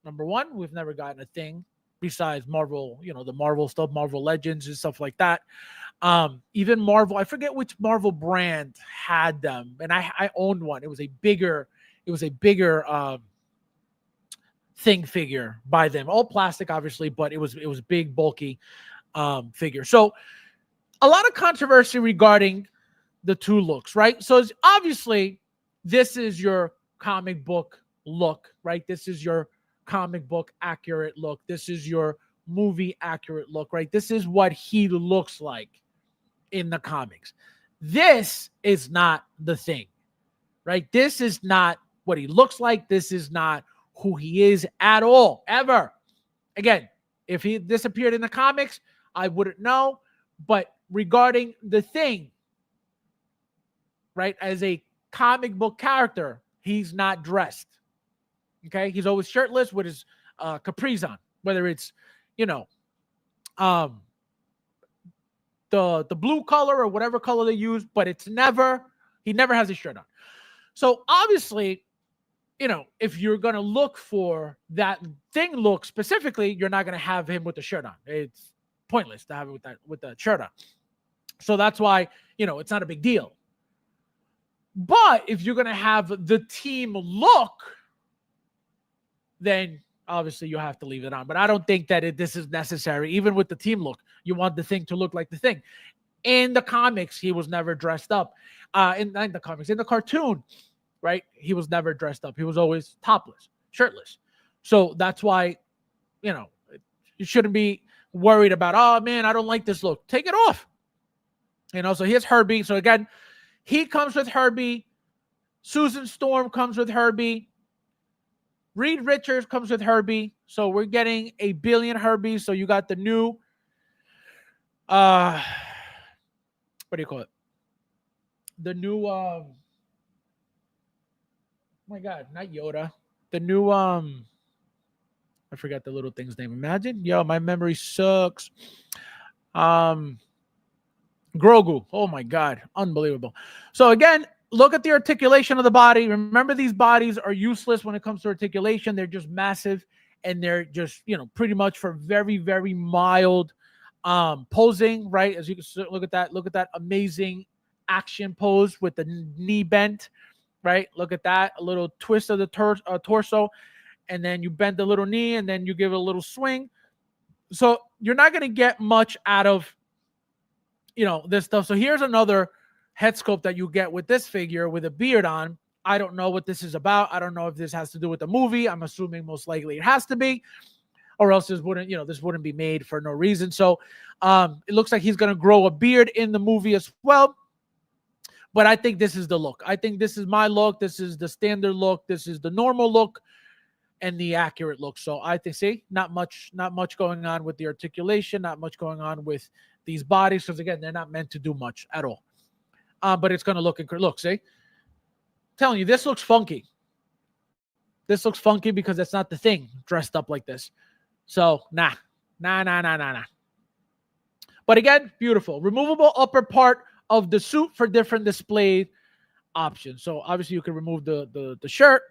number one, we've never gotten a thing besides Marvel, the Marvel stuff, Marvel Legends and stuff like that. Even Marvel, I forget which Marvel brand had them, and I owned one. It was a bigger thing figure by them, all plastic, obviously, but it was big, bulky figure. So a lot of controversy regarding the two looks, right? So it's obviously this is your comic book look, right? This is your comic book accurate look. This is your movie accurate look, right? This is what he looks like in the comics. This is not the thing, right? This is not what he looks like. This is not who he is at all, ever. Again, if he disappeared in the comics, I wouldn't know. But regarding the thing, right, as a comic book character, he's not dressed. Okay, he's always shirtless with his capris on whether it's, you know, the blue color or whatever color they use, but he never has his shirt on. So obviously, you know, if you're going to look for that thing look specifically, you're not going to have him with the shirt on. It's pointless to have it with the shirt on. So that's why, you know, it's not a big deal. But if you're going to have the team look, then obviously you have to leave it on. But I don't think that this is necessary. Even with the team look, you want the thing to look like the thing. In the comics, he was never dressed up. In the comics, in the cartoon, right? He was never dressed up. He was always topless, shirtless. So that's why, you know, you shouldn't be worried about, oh man, I don't like this look. Take it off. You know, so here's H.E.R.B.I.E. So again, he comes with H.E.R.B.I.E. Susan Storm comes with H.E.R.B.I.E. Reed Richards comes with H.E.R.B.I.E. So we're getting a billion H.E.R.B.I.E. So you got the new, what do you call it? The new, oh my God, not Yoda. The new, I forgot the little thing's name. Imagine, yo, my memory sucks. Grogu. Oh my God, unbelievable. So again, look at the articulation of the body. Remember, these bodies are useless when it comes to articulation. They're just massive, and they're just, you know, pretty much for very, very mild posing, right? As you can look at that amazing action pose with the knee bent, right? Look at that, a little twist of the torso, and then you bend the little knee, and then you give it a little swing. So you're not going to get much out of, you know, this stuff. So here's another head sculpt that you get with this figure with a beard on. I don't know what this is about. I don't know if this has to do with the movie. I'm assuming most likely it has to be, or else this wouldn't be made for no reason. So it looks like he's going to grow a beard in the movie as well. But I think this is the look. I think this is my look. This is the standard look. This is the normal look and the accurate look. So I think, see, not much going on with the articulation, not much going on with these bodies, because again, they're not meant to do much at all. But it's going to look, see? Telling you, this looks funky. This looks funky because it's not the thing dressed up like this. So, nah. But again, beautiful. Removable upper part of the suit for different display options. So obviously you can remove the shirt.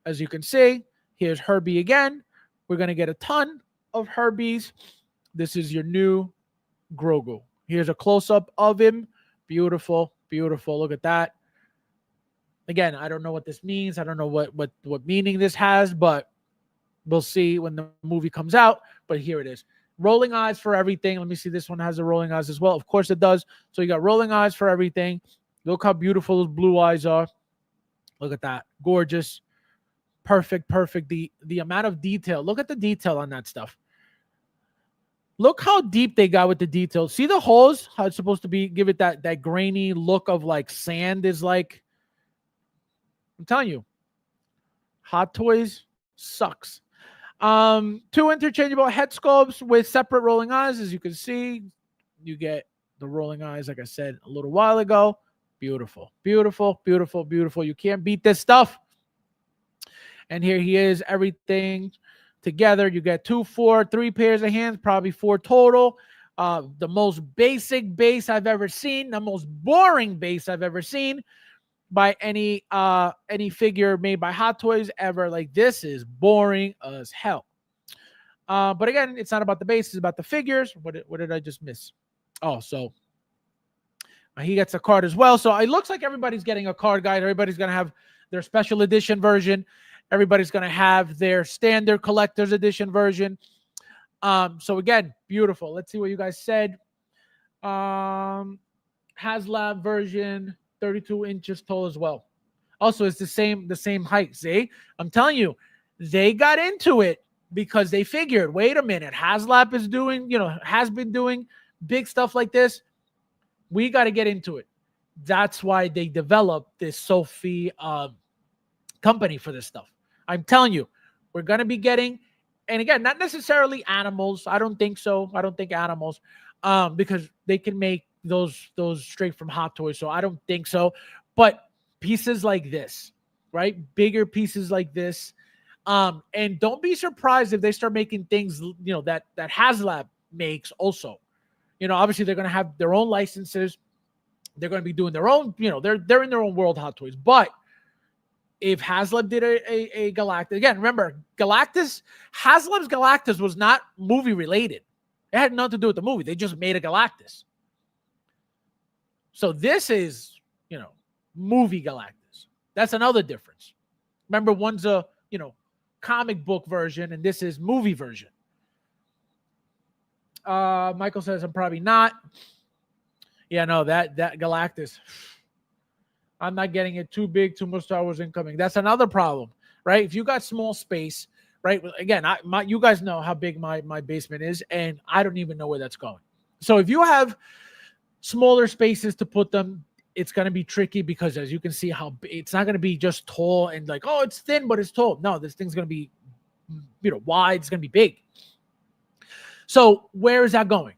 As you can see, here's H.E.R.B.I.E. again. We're going to get a ton of H.E.R.B.I.Es. This is your new Grogu. Here's a close-up of him. Beautiful, beautiful. Look at that. Again, I don't know what this means. I don't know what meaning this has, but we'll see when the movie comes out. But here it is. Rolling eyes for everything. Let me see. This one has the rolling eyes as well. Of course it does. So you got rolling eyes for everything. Look how beautiful those blue eyes are. Look at that. Gorgeous. Perfect. The amount of detail. Look at the detail on that stuff. Look how deep they got with the detail. See the holes? How it's supposed to be, give it that grainy look of like sand is like. I'm telling you, Hot Toys sucks. 2 interchangeable head sculpts with separate rolling eyes. As you can see, you get the rolling eyes, like I said a little while ago. Beautiful. You can't beat this stuff. And here he is, everything together. You get 2, 4, 3 pairs of hands, probably 4 total. The most basic base I've ever seen, the most boring base I've ever seen by any figure made by Hot Toys ever. Like, this is boring as hell. But again, it's not about the base, it's about the figures. What did I just miss? Oh, so he gets a card as well. So it looks like everybody's getting a card, guide. Everybody's going to have their special edition version. Everybody's going to have their standard collector's edition version. So again, beautiful. Let's see what you guys said. HasLab version, 32 inches tall as well. Also, it's the same height. See, I'm telling you, they got into it because they figured, wait a minute, HasLab is doing, has been doing big stuff like this. We got to get into it. That's why they developed this Sophie company for this stuff. I'm telling you, we're going to be getting, and again, not necessarily animals. I don't think so. I don't think animals, because they can make those straight from Hot Toys. So I don't think so. But pieces like this, right? Bigger pieces like this, And don't be surprised if they start making things, that HasLab makes also. Obviously they're going to have their own licenses. They're going to be doing their own, they're in their own world, Hot Toys. But if HasLab did a Galactus, again, remember, HasLab's Galactus was not movie related. It had nothing to do with the movie. They just made a Galactus. So this is, movie Galactus. That's another difference. Remember, one's a, comic book version, and this is movie version. Michael says, I'm probably not. Yeah, no, that Galactus, I'm not getting it. Too big, too much Star Wars incoming. That's another problem, right? If you got small space, right? Again, you guys know how big my basement is, and I don't even know where that's going. So if you have smaller spaces to put them, it's going to be tricky because, as you can see, it's not going to be just tall and like, oh, it's thin, but it's tall. No, this thing's going to be, wide. It's going to be big. So where is that going?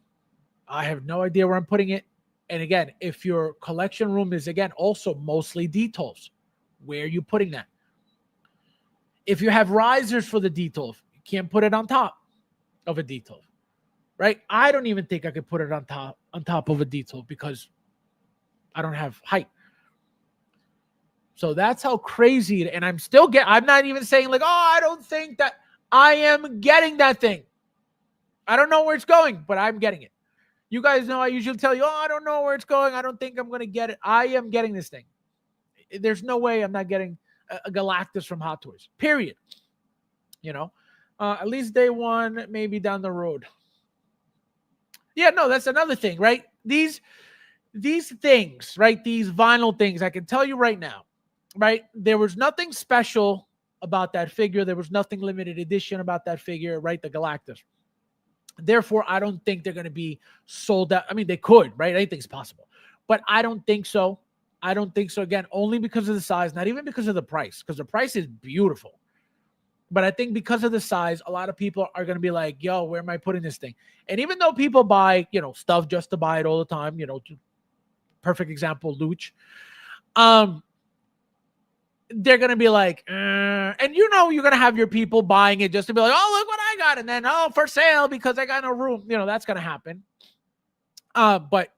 I have no idea where I'm putting it. And again, if your collection room is, again, also mostly details, where are you putting that? If you have risers for the detail, you can't put it on top of a detail, right? I don't even think I could put it on top of a detail because I don't have height. So that's how crazy it, and I'm not even saying like, oh, I don't think that. I am getting that thing. I don't know where it's going, but I'm getting it. You guys know I usually tell you, oh, I don't know where it's going. I don't think I'm going to get it. I am getting this thing. There's no way I'm not getting a Galactus from Hot Toys, period. At least day one, maybe down the road. Yeah, no, that's another thing, right? These things, right? These vinyl things, I can tell you right now, right? There was nothing special about that figure. There was nothing limited edition about that figure, right? The Galactus. Therefore, I don't think they're going to be sold out. I mean, they could, right? Anything's possible. But I don't think so. I don't think so. Again, only because of the size, not even because of the price, because the price is beautiful. But I think because of the size, a lot of people are going to be like, yo, where am I putting this thing? And even though people buy, stuff just to buy it all the time, perfect example, Luch. They're going to be like, and you're going to have your people buying it just to be like, oh, look what I got. And then, oh, for sale because I got no room. That's going to happen. But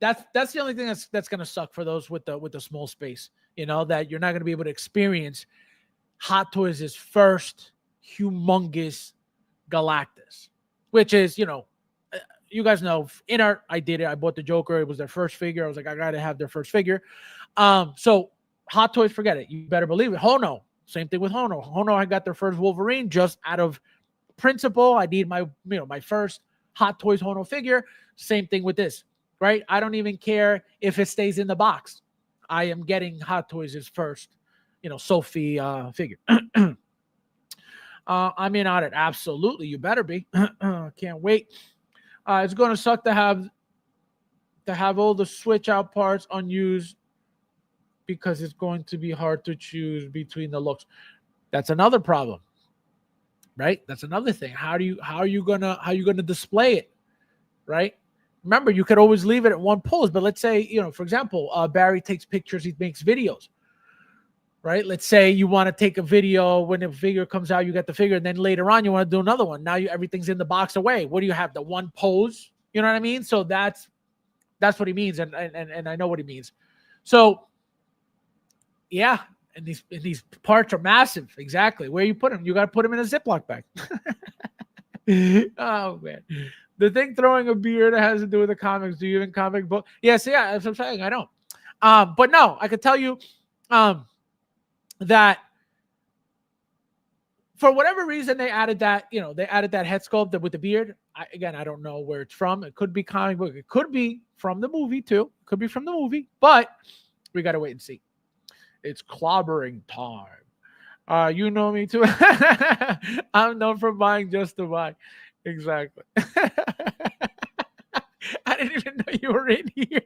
that's the only thing that's going to suck for those with the small space, that you're not going to be able to experience Hot Toys' first humongous Galactus, which is, you guys know, in art, I did it. I bought the Joker. It was their first figure. I was like, I got to have their first figure. So Hot Toys, forget it. You better believe it. Hono, same thing with Hono. Hono, I got their first Wolverine just out of principle. I need my first Hot Toys Hono figure. Same thing with this, right? I don't even care if it stays in the box. I am getting Hot Toys' first, Sophie figure. I'm in on it. Absolutely. You better be. Can't wait. It's going to suck to have all the switch out parts unused because it's going to be hard to choose between the looks. That's another problem, right? That's another thing. How are you gonna display it, right? Remember, you could always leave it at one pose, but let's say, for example, Barry takes pictures, he makes videos, right? Let's say you want to take a video when a figure comes out, you get the figure, and then later on you want to do another one. Now everything's in the box away. What do you have? The one pose, you know what I mean? So that's what he means, and I know what he means. So yeah, and these parts are massive. Exactly. Where you put them, you got to put them in a Ziploc bag. Oh man, the thing throwing a beard has to do with the comics. Do you even comic book? Yes, yeah, that's what I'm saying. I don't. But no, I could tell you, that for whatever reason they added that, they added that head sculpt with the beard. I don't know where it's from. It could be comic book. It could be from the movie too. It could be from the movie, but we got to wait and see. It's clobbering time. You know me too. I'm known for buying just to buy. Exactly. I didn't even know you were in here.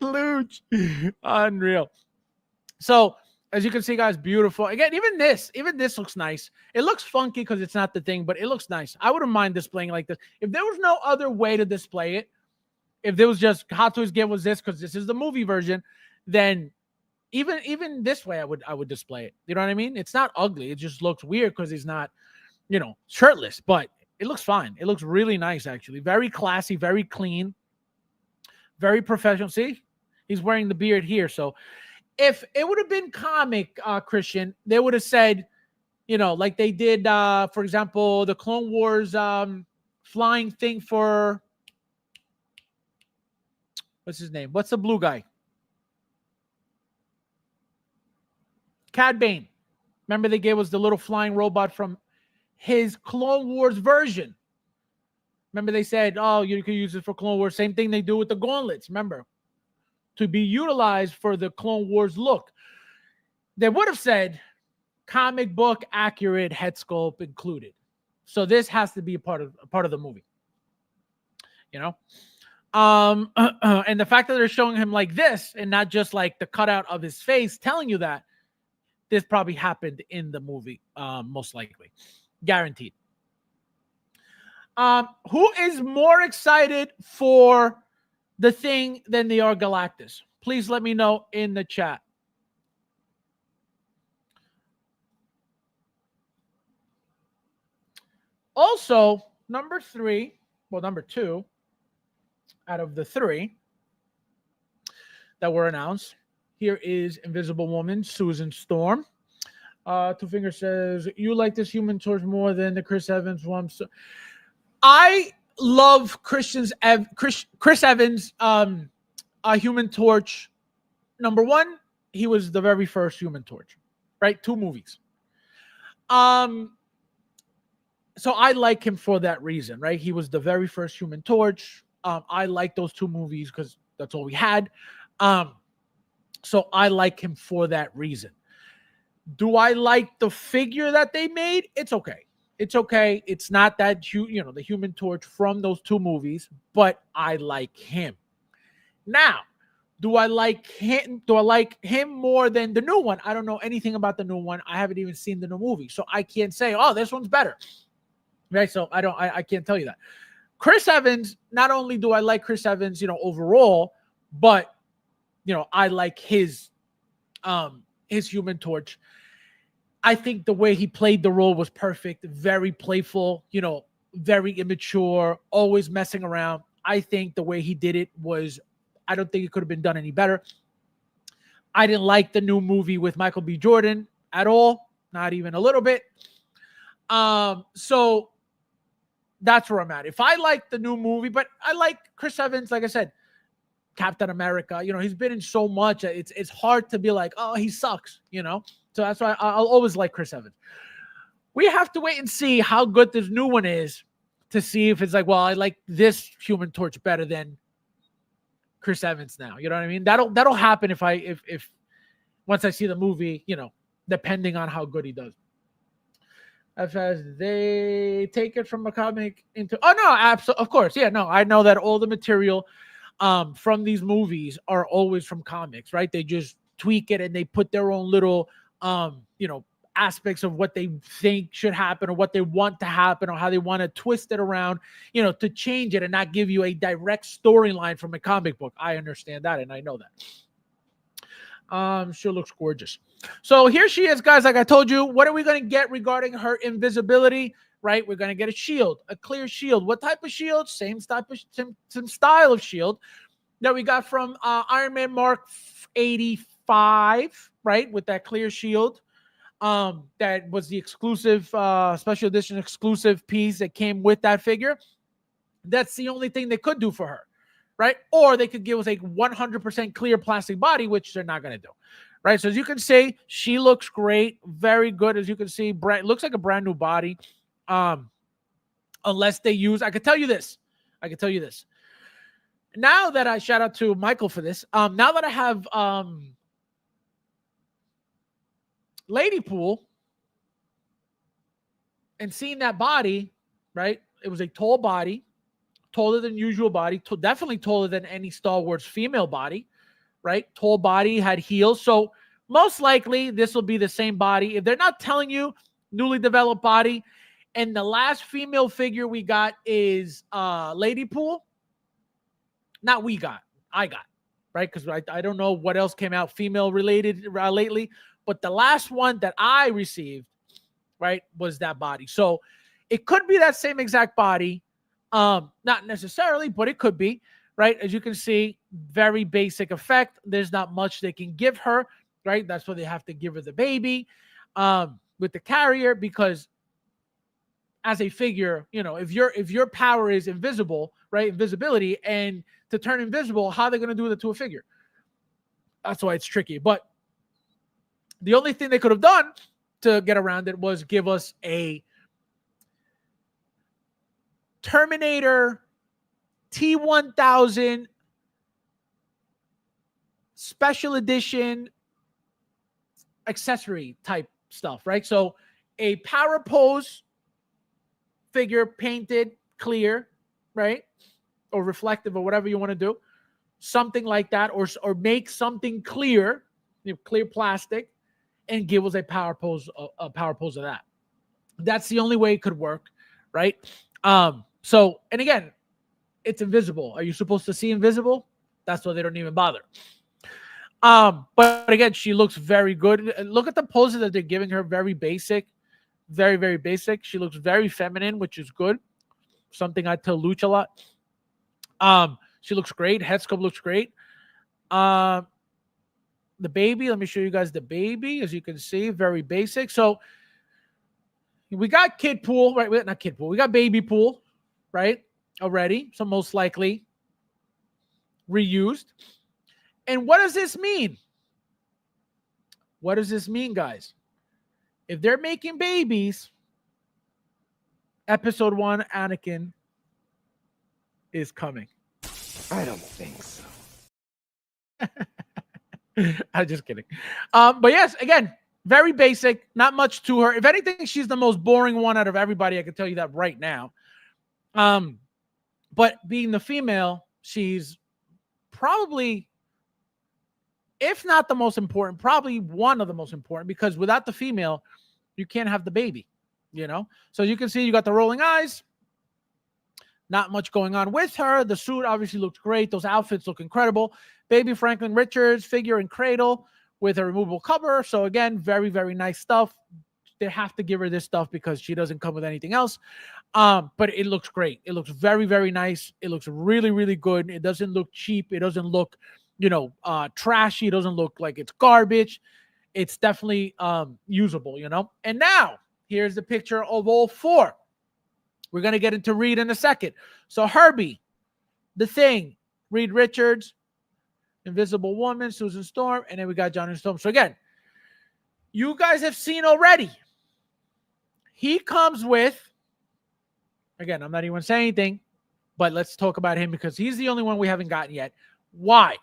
Luch. Unreal. So as you can see, guys, beautiful. Again, even this looks nice. It looks funky because it's not the thing, but it looks nice. I wouldn't mind displaying like this. If there was no other way to display it, if there was just Hot Toys give us this because this is the movie version, then Even this way, I would display it. You know what I mean? It's not ugly. It just looks weird because he's not, shirtless. But it looks fine. It looks really nice, actually. Very classy, very clean, very professional. See, he's wearing the beard here. So if it would have been comic, Christian, they would have said, like they did, for example, the Clone Wars flying thing for, what's his name? What's the blue guy? Cad Bane. Remember they gave us the little flying robot from his Clone Wars version. Remember they said, oh, you can use it for Clone Wars. Same thing they do with the gauntlets, remember? To be utilized for the Clone Wars look. They would have said comic book accurate head sculpt included. So this has to be a part of the movie. And the fact that they're showing him like this and not just like the cutout of his face telling you that this probably happened in the movie, most likely. Guaranteed. Who is more excited for the thing than they are Galactus? Please let me know in the chat. Also, number two out of the three that were announced. Here is Invisible Woman, Susan Storm. Two Finger says, you like this Human Torch more than the Chris Evans one. So I love Chris Evans, Human Torch. Number one, he was the very first Human Torch, right? 2 movies. So I like him for that reason, right? He was the very first Human Torch. I like those 2 movies because that's all we had. So I like him for that reason. Do I like the figure that they made? It's okay. It's okay. It's not that, the Human Torch from those 2 movies, but I like him. Now, do I like him more than the new one? I don't know anything about the new one. I haven't even seen the new movie. So I can't say, oh, this one's better. Right? So I can't tell you that. Chris Evans, not only do I like Chris Evans, overall, but I like his Human Torch. I think the way he played the role was perfect, very playful, very immature, always messing around. I think the way he did it was, I don't think it could have been done any better. I didn't like the new movie with Michael B. Jordan at all, not even a little bit. So that's where I'm at. If I like the new movie, but I like Chris Evans, like I said, Captain America, he's been in so much. It's hard to be like, oh, he sucks, So that's why I'll always like Chris Evans. We have to wait and see how good this new one is to see if it's like, well, I like this Human Torch better than Chris Evans now. You know what I mean? That'll happen if once I see the movie, depending on how good he does. As they take it from a comic into, oh no, absolutely, of course, yeah, no, I know that all the material from these movies are always from comics, right? They just tweak it and they put their own little aspects of what they think should happen or what they want to happen or how they want to twist it around, to change it and not give you a direct storyline from a comic book. I understand that and I know that. She looks gorgeous. So here she is, guys. Like I told you, what are we going to get regarding her invisibility? Right? We're going to get a shield, a clear shield. What type of shield? Same style of shield that we got from Iron Man Mark 85, right? With that clear shield. That was the exclusive, special edition exclusive piece that came with that figure. That's the only thing they could do for her, right? Or they could give us a 100% clear plastic body, which they're not going to do, right? So as you can see, she looks great, very good. As you can see, looks like a brand new body. Unless they use, I can tell you this. Now that I shout out to Michael for this, now that I have Lady Pool and seeing that body, right? It was a tall body, taller than usual body, definitely taller than any Star Wars female body, right? Tall body, had heels. So most likely this will be the same body. If they're not telling you newly developed body, and the last female figure we got is Lady Pool. I got. right? Because I don't know what else came out female related lately, but the last one that I received, right, was that body. So it could be that same exact body, not necessarily, but it could be, right? As you can see, very basic effect. There's not much they can give her, right? That's why they have to give her the baby with the carrier, because as a figure, you know, if your power is invisible, right, invisibility, and to turn invisible, how are they going to do that to a figure? That's why it's tricky. But the only thing they could have done to get around it was give us a Terminator T1000 special edition accessory type stuff, right? So a power pose figure painted clear, right? Or reflective, or whatever you want to do. Something like that, or make something clear, you know, clear plastic, and give us a power pose of that. That's the only way it could work, right? So, and again, it's invisible. Are you supposed to see invisible? That's why they don't even bother. But again, she looks very good. Look at the poses that they're giving her. Very basic, very, very basic. She looks very feminine, which is good. Something I tell Luch a lot. She looks great. Head sculpt looks great. The baby, let me show you guys the baby. As you can see, very basic. So we got kid pool, right? Not kid pool. We got baby pool, right? Already. So most likely reused. And what does this mean? What does this mean, guys? If they're making babies, episode 1 Anakin is coming. I don't think so. I'm just kidding. But yes, again, very basic, not much to her. If anything, she's the most boring one out of everybody. I can tell you that right now. But being the female, she's probably, if not the most important, probably one of the most important, because without the female, you can't have the baby, you know? So you can see you got the rolling eyes. Not much going on with her. The suit obviously looks great. Those outfits look incredible. Baby Franklin Richards figure in cradle with a removable cover. So again, very, very nice stuff. They have to give her this stuff because she doesn't come with anything else. But it looks great. It looks very, very nice. It looks really, really good. It doesn't look cheap. It doesn't look, trashy. It doesn't look like it's garbage. It's definitely usable, you know. And now here's the picture of all 4. We're going to get into Reed in a second. So H.E.R.B.I.E, The Thing, Reed Richards, Invisible Woman, Susan Storm, and then we got Johnny Storm. So again, you guys have seen already. He comes with, again, I'm not even saying anything, but let's talk about him because he's the only one we haven't gotten yet. Why?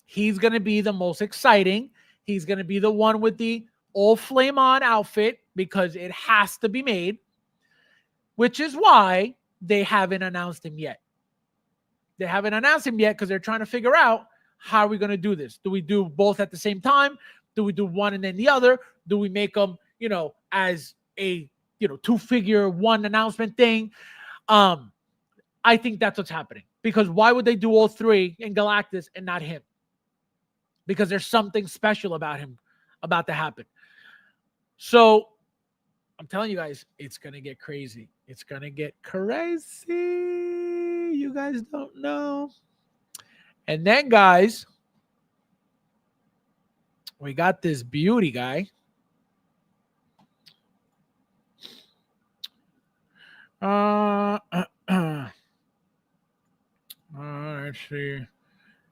He's going to be the most exciting. He's going to be the one with the all flame on outfit because it has to be made. Which is why they haven't announced him yet. They haven't announced him yet because they're trying to figure out how are we going to do this. Do we do both at the same time? Do we do one and then the other? Do we make them, as a, 2-figure, one announcement thing? I think that's what's happening. Because why would they do all 3 in Galactus and not him? Because there's something special about him about to happen. So I'm telling you guys, it's going to get crazy. It's going to get crazy. You guys don't know. And then, guys, we got this beauty guy. Let's see.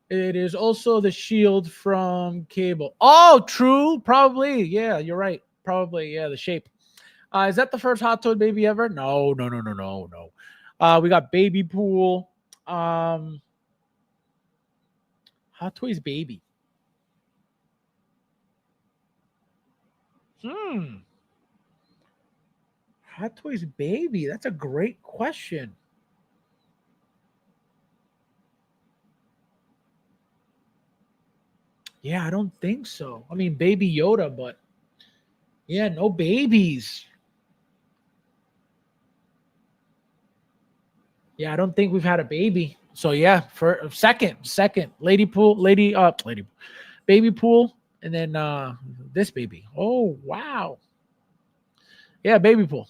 It is also the shield from Cable. Oh, true. Probably. Yeah, you're right. Probably. Yeah, the shape. Is that the first Hot Toy baby ever? No. We got Baby Pool. Hot Toys baby. Hot Toys baby. That's a great question. Yeah, I don't think so. I mean, Baby Yoda, but yeah, no babies. Yeah, I don't think we've had a baby. So yeah, for second, baby pool, and then this baby. Oh wow, yeah, baby pool.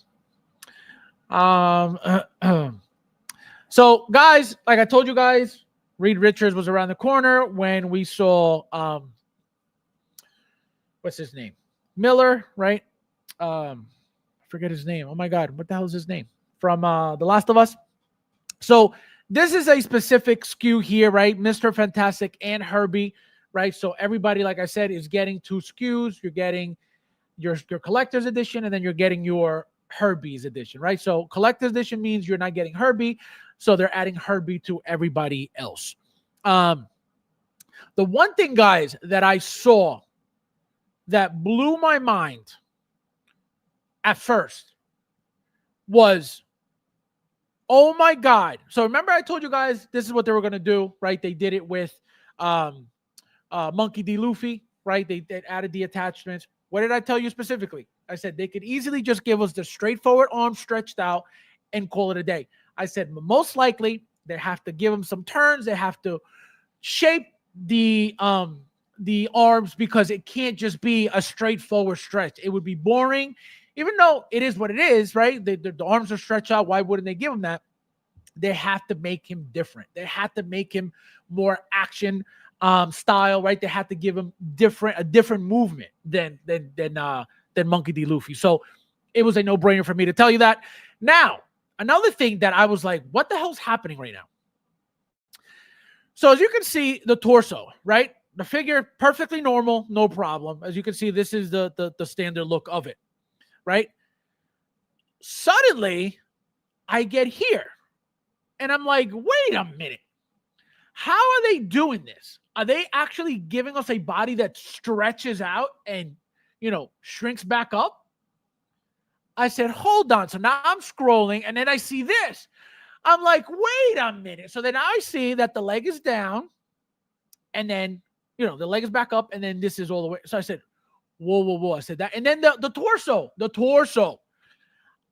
Um, so guys, like I told you guys, Reed Richards was around the corner when we saw what's his name, Miller, right? I forget his name. Oh my God, what the hell is his name from The Last of Us? So this is a specific SKU here, right? Mr. Fantastic and Herbie, right? So everybody, like I said, is getting two SKUs. You're getting your collector's edition, and then you're getting your Herbie's edition, right? So collector's edition means you're not getting Herbie, so they're adding Herbie to everybody else. The one thing, guys, that I saw that blew my mind at first was, oh my God. So remember I told you guys this is what they were going to do, right? They did it with Monkey D. Luffy, right? They added the attachments. What did I tell you specifically? I said they could easily just give us the straightforward arm stretched out and call it a day. I said most likely they have to give them some turns. They have to shape the arms because it can't just be a straightforward stretch. It would be boring, even though it is what it is, right? The arms are stretched out. Why wouldn't they give him that? They have to make him different. They have to make him more action style, right? They have to give him a different movement than Monkey D. Luffy. So it was a no-brainer for me to tell you that. Now, another thing that I was like, what the hell's happening right now? So as you can see, the torso, right? The figure, perfectly normal, no problem. As you can see, this is the standard look of it, right? Suddenly, I get here, and I'm like, wait a minute. How are they doing this? Are they actually giving us a body that stretches out and, shrinks back up? I said, hold on. So now I'm scrolling, and then I see this. I'm like, wait a minute. So then I see that the leg is down, and then, the leg is back up, and then this is all the way. So I said, whoa. I said that. And then the torso.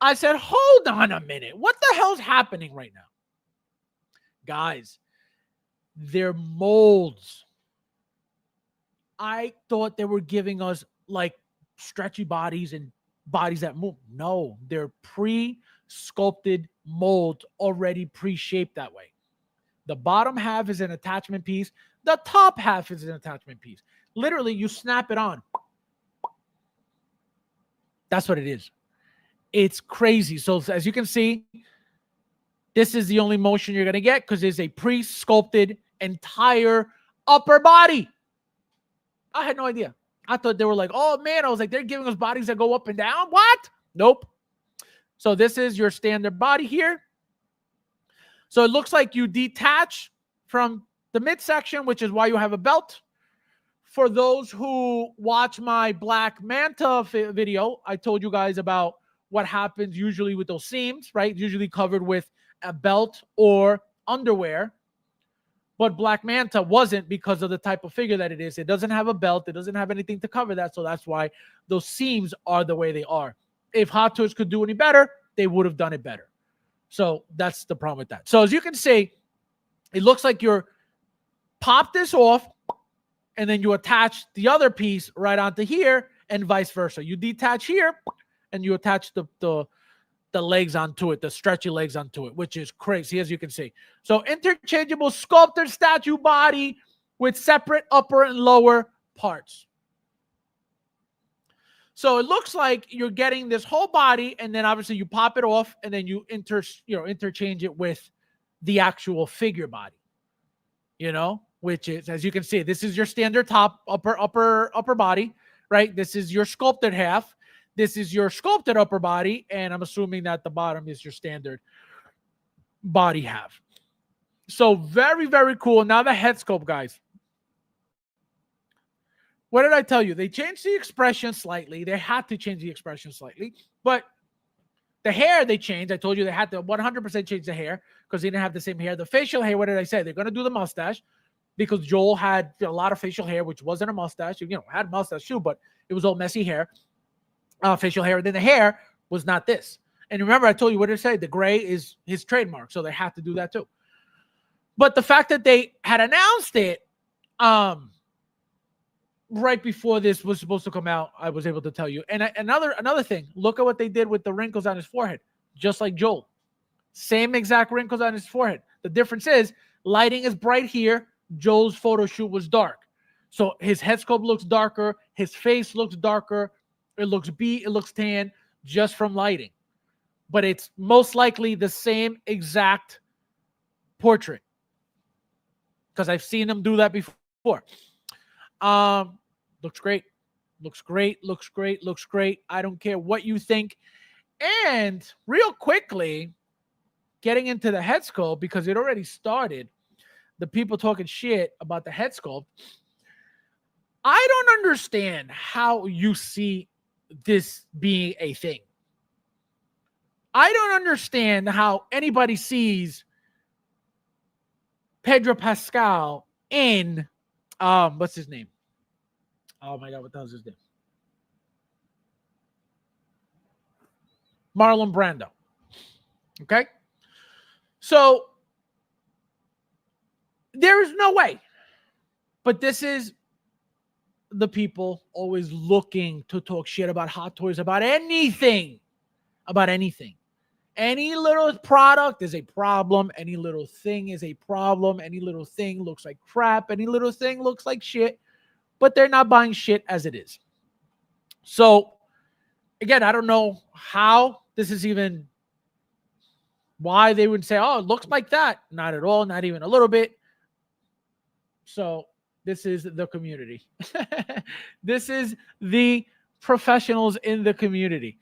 I said, hold on a minute. What the hell's happening right now? Guys, they're molds. I thought they were giving us like stretchy bodies and bodies that move. No, they're pre-sculpted molds, already pre-shaped that way. The bottom half is an attachment piece. The top half is an attachment piece. Literally, you snap it on. That's what it is. It's crazy. So as you can see, this is the only motion you're going to get because it's a pre-sculpted entire upper body. I had no idea. I thought they were like, oh man, I was like, they're giving us bodies that go up and down. What? Nope. So this is your standard body here. So it looks like you detach from the midsection, which is why you have a belt. For those who watch my Black Manta video, I told you guys about what happens usually with those seams, right? Usually covered with a belt or underwear. But Black Manta wasn't because of the type of figure that it is. It doesn't have a belt. It doesn't have anything to cover that. So that's why those seams are the way they are. If Hot Toys could do any better, they would have done it better. So that's the problem with that. So as you can see, it looks like you're pop this off and then you attach the other piece right onto here and vice versa. You detach here and you attach the legs onto it, the stretchy legs onto it, which is crazy, as you can see. So interchangeable sculpted statue body with separate upper and lower parts. So it looks like you're getting this whole body, and then obviously you pop it off, and then you interchange it with the actual figure body. Which is, as you can see, this is your standard top, upper body, right? This is your sculpted half. This is your sculpted upper body, and I'm assuming that the bottom is your standard body half. So very, very cool. Now the head sculpt, guys. What did I tell you? They changed the expression slightly. They had to change the expression slightly. But the hair they changed. I told you they had to 100% change the hair because they didn't have the same hair. The facial hair, what did I say? They're going to do the mustache because Joel had a lot of facial hair, which wasn't a mustache. Had a mustache too, but it was all messy hair. Facial hair. And then the hair was not this. And remember, I told you what did I say? The gray is his trademark. So they have to do that too. But the fact that they had announced it right before this was supposed to come out, I was able to tell you. And another thing, look at what they did with the wrinkles on his forehead, just like Joel. Same exact wrinkles on his forehead. The difference is lighting is bright here. Joel's photo shoot was dark. So his head sculpt looks darker. His face looks darker. It looks beat. It looks tan just from lighting. But it's most likely the same exact portrait, because I've seen them do that before. Looks great. Looks great. Looks great. Looks great. I don't care what you think. And real quickly, getting into the head sculpt, because it already started, the people talking shit about the head sculpt. I don't understand how you see this being a thing. I don't understand how anybody sees Pedro Pascal in what's his name? Oh my God, what the hell's his name? Marlon Brando. Okay? So there is no way. But this is the people always looking to talk shit about Hot Toys, about anything. About anything. Any little product is a problem. Any little thing is a problem. Any little thing looks like crap. Any little thing looks like shit. But they're not buying shit as it is. So, again, I don't know how this is even, why they would say, oh, it looks like that. Not at all. Not even a little bit. So, this is the community. This is the professionals in the community.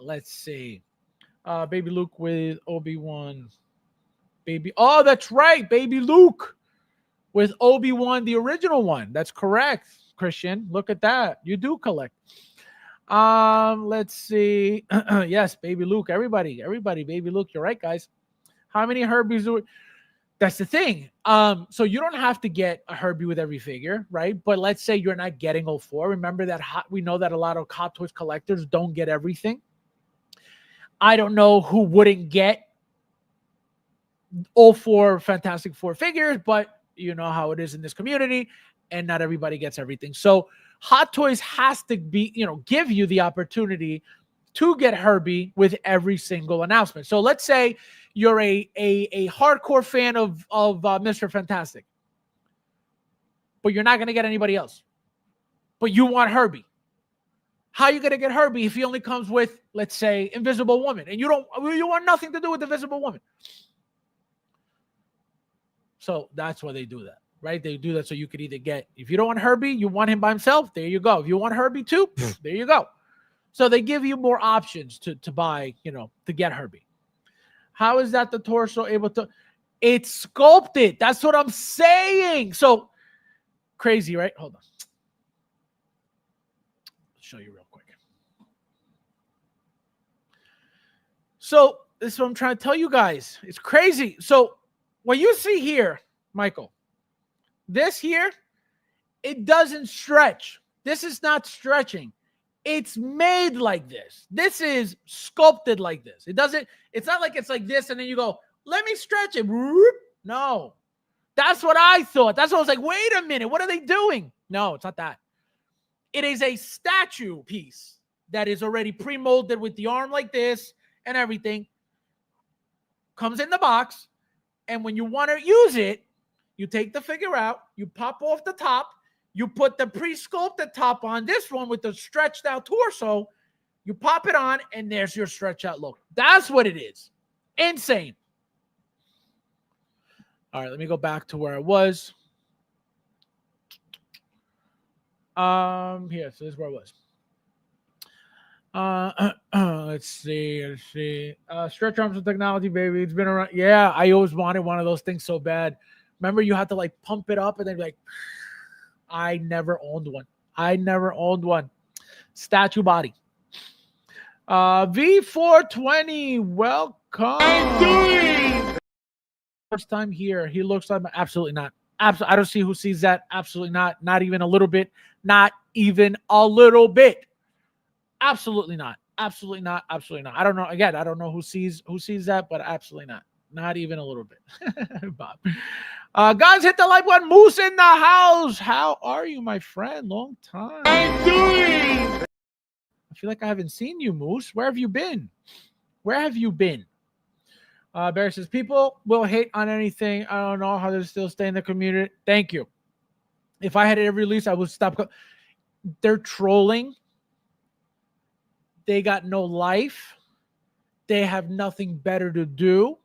Let's see. Baby Luke with Obi-Wan. Oh, that's right. Baby Luke with Obi-Wan, the original one. That's correct, Christian. Look at that. You do collect. Let's see. Yes, Baby Luke. Everybody, Baby Luke. You're right, guys. How many Herbies do? That's the thing. So you don't have to get a Herbie with every figure, right? But let's say you're not getting 04. Remember that we know that a lot of Hot Toys collectors don't get everything. I don't know who wouldn't get 04 Fantastic Four figures, but you know how it is in this community, and not everybody gets everything. So Hot Toys has to be, give you the opportunity to get Herbie with every single announcement. So let's say you're a hardcore fan of Mr. Fantastic, but you're not going to get anybody else. But you want Herbie. How are you going to get Herbie if he only comes with, let's say, Invisible Woman, and you want nothing to do with Invisible Woman? So that's why they do that, right? They do that so you could either get, if you don't want Herbie, you want him by himself, there you go. If you want Herbie too, there you go. So they give you more options to buy, to get Herbie. How is that the torso able to? It's sculpted. That's what I'm saying. So crazy, right? Hold on. Show you real quick. So this is what I'm trying to tell you guys. It's crazy. So what you see here, Michael, this here, it doesn't stretch. This is not stretching. It's made like this. This is sculpted like this. It's not like it's like this and then you go, let me stretch it. No. That's what I thought. That's what I was like, wait a minute. What are they doing? No, it's not that. It is a statue piece that is already pre-molded with the arm like this and everything. Comes in the box. And when you want to use it, you take the figure out, you pop off the top, you put the pre-sculpted top on this one with the stretched out torso, you pop it on, and there's your stretch out look. That's what it is. Insane. All right, let me go back to where I was. Here, so this is where I was. Let's see. Stretch arms with technology, baby. It's been around. Yeah, I always wanted one of those things so bad. Remember, you had to like pump it up and then like, I never owned one. Statue body. V420, welcome. First time here. He looks like absolutely not. Absolutely, I don't see who sees that. Absolutely not. Not even a little bit. Not even a little bit. Absolutely not. Absolutely not. Absolutely not. I don't know. Again, I don't know who sees that, but absolutely not. Not even a little bit. Bob. Guys, hit the like button. Moose in the house. How are you, my friend? Long time. I'm doing. I feel like I haven't seen you, Moose. Where have you been? Where have you been? Barry says, people will hate on anything. I don't know how they still stay in the community. Thank you. If I had it every release, I would stop. They're trolling. They got no life. They have nothing better to do.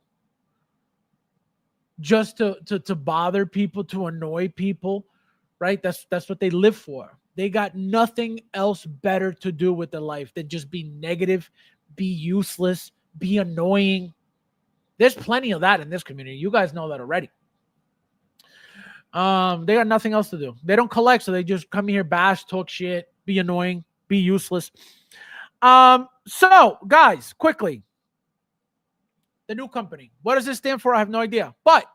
Just to bother people, to annoy people, right? That's what they live for. They got nothing else better to do with their life than just be negative, be useless, be annoying. There's plenty of that in this community. You guys know that already. They got nothing else to do. They don't collect, so they just come here, bash, talk shit, be annoying, be useless. So guys, quickly, the new company. What does this stand for? I have no idea. But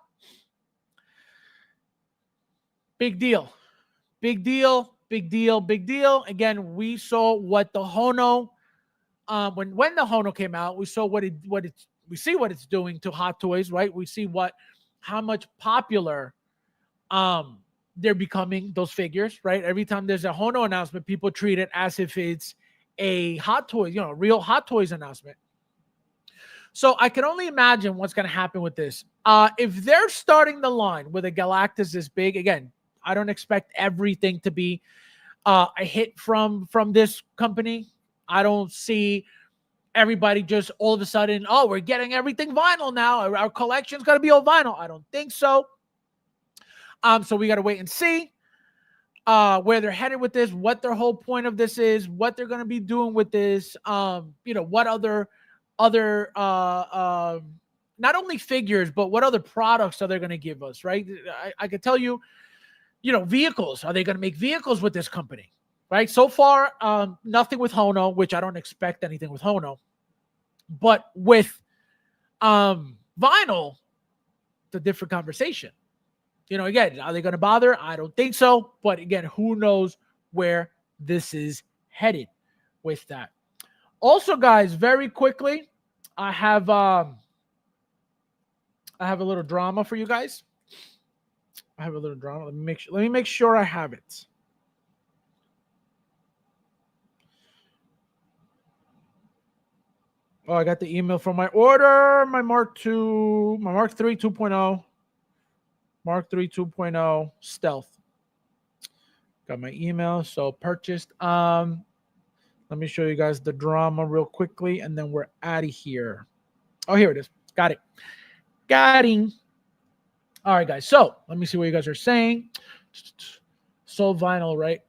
big deal. Big deal. Big deal. Big deal. Again, we saw what the Hono, when the Hono came out, we saw we see what it's doing to Hot Toys, right? We see how much popular they're becoming, those figures, right? Every time there's a Hono announcement, people treat it as if it's a Hot Toys, real Hot Toys announcement. So I can only imagine what's going to happen with this. If they're starting the line with a Galactus this big, again, I don't expect everything to be a hit from this company. I don't see everybody just all of a sudden, oh, we're getting everything vinyl now. Our collection's got to be all vinyl. I don't think so. So we got to wait and see where they're headed with this, what their whole point of this is, what they're going to be doing with this. What other not only figures, but what other products are they going to give us, right? I could tell you, vehicles. Are they going to make vehicles with this company, right? So far, nothing with Hono, which I don't expect anything with Hono. But with vinyl, it's a different conversation. Again, are they going to bother? I don't think so. But again, who knows where this is headed with that. Also, guys, very quickly, I have a little drama for you guys. I have a little drama. Let me make sure I have it. Oh, I got the email from my order, my Mark III 2.0. Mark III 2.0 Stealth. Got my email, so purchased. Let me show you guys the drama real quickly, and then we're out of here. Oh, here it is. Got it. Got him. All right, guys. So let me see what you guys are saying. So vinyl, right?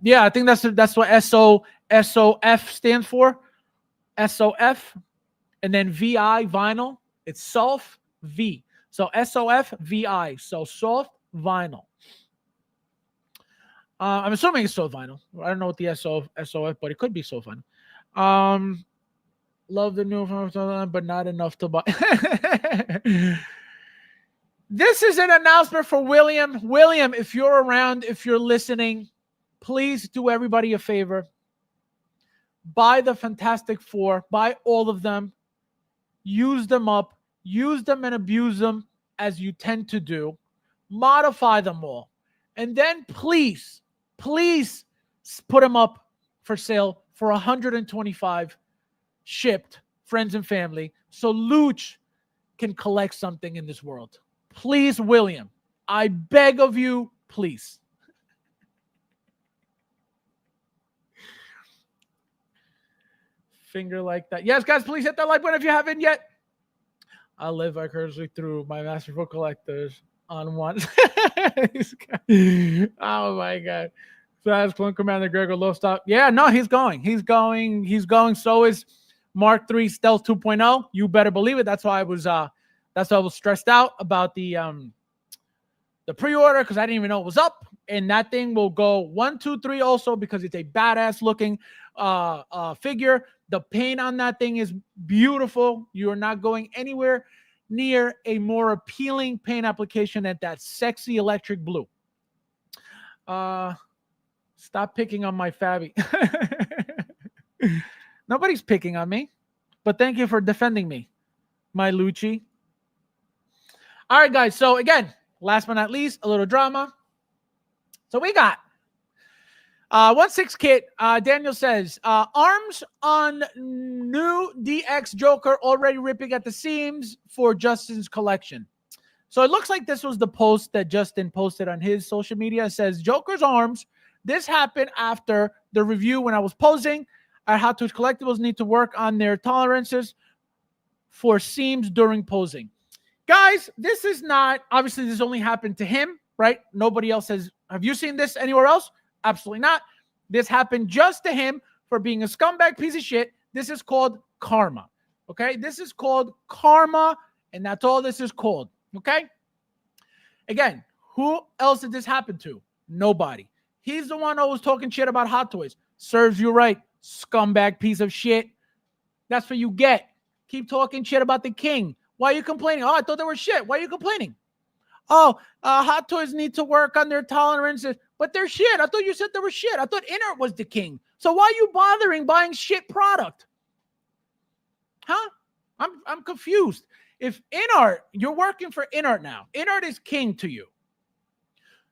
Yeah, I think that's what SOF stands for. SOF, and then VI vinyl. It's SOF V. So SOF VI. So soft vinyl. I'm assuming it's soft vinyl. I don't know what the SOF, but it could be soft vinyl. Love the new, but not enough to buy. This is an announcement for William. William, if you're around, if you're listening, please do everybody a favor. Buy the Fantastic Four. Buy all of them. Use them up. Use them and abuse them as you tend to do. Modify them all. And then please put them up for sale for $125 shipped, friends and family, so Luch can collect something in this world. Please, William, I beg of you, please. Finger like that. Yes, guys, please hit that like button if you haven't yet. I live vicariously through my masterful collectors on one. Oh my God. So that's Clone Commander Gregor Lowstop. Yeah, no, he's going. So is Mark III Stealth 2.0. You better believe it. That's why I was stressed out about the pre-order, because I didn't even know it was up. And that thing will go 1, 2, 3 also, because it's a badass looking figure. The paint on that thing is beautiful. You are not going anywhere near a more appealing paint application than that sexy electric blue. Stop picking on my Fabby. Nobody's picking on me, but thank you for defending me, my Lucci. All right, guys. So again, last but not least, a little drama. So we got 1/6 kit. Daniel says arms on new DX Joker already ripping at the seams for Justin's collection. So it looks like this was the post that Justin posted on his social media. It says Joker's arms. This happened after the review when I was posing. Hot Toys Collectibles need to work on their tolerances for seams during posing. Guys, this is not, obviously this only happened to him, right? Nobody else has. Have you seen this anywhere else? Absolutely not. This happened just to him for being a scumbag piece of shit. This is called karma. Okay? This is called karma, and that's all this is called. Okay? Again, who else did this happen to? Nobody. He's the one who was talking shit about Hot Toys. Serves you right, scumbag piece of shit. That's what you get. Keep talking shit about the king. Why are you complaining? Oh, I thought they were shit. Why are you complaining? Oh, Hot Toys need to work on their tolerances, but they're shit. I thought you said they were shit. I thought Inart was the king. So why are you bothering buying shit product? Huh? I'm confused. If Inart, you're working for Inart now. Inart is king to you.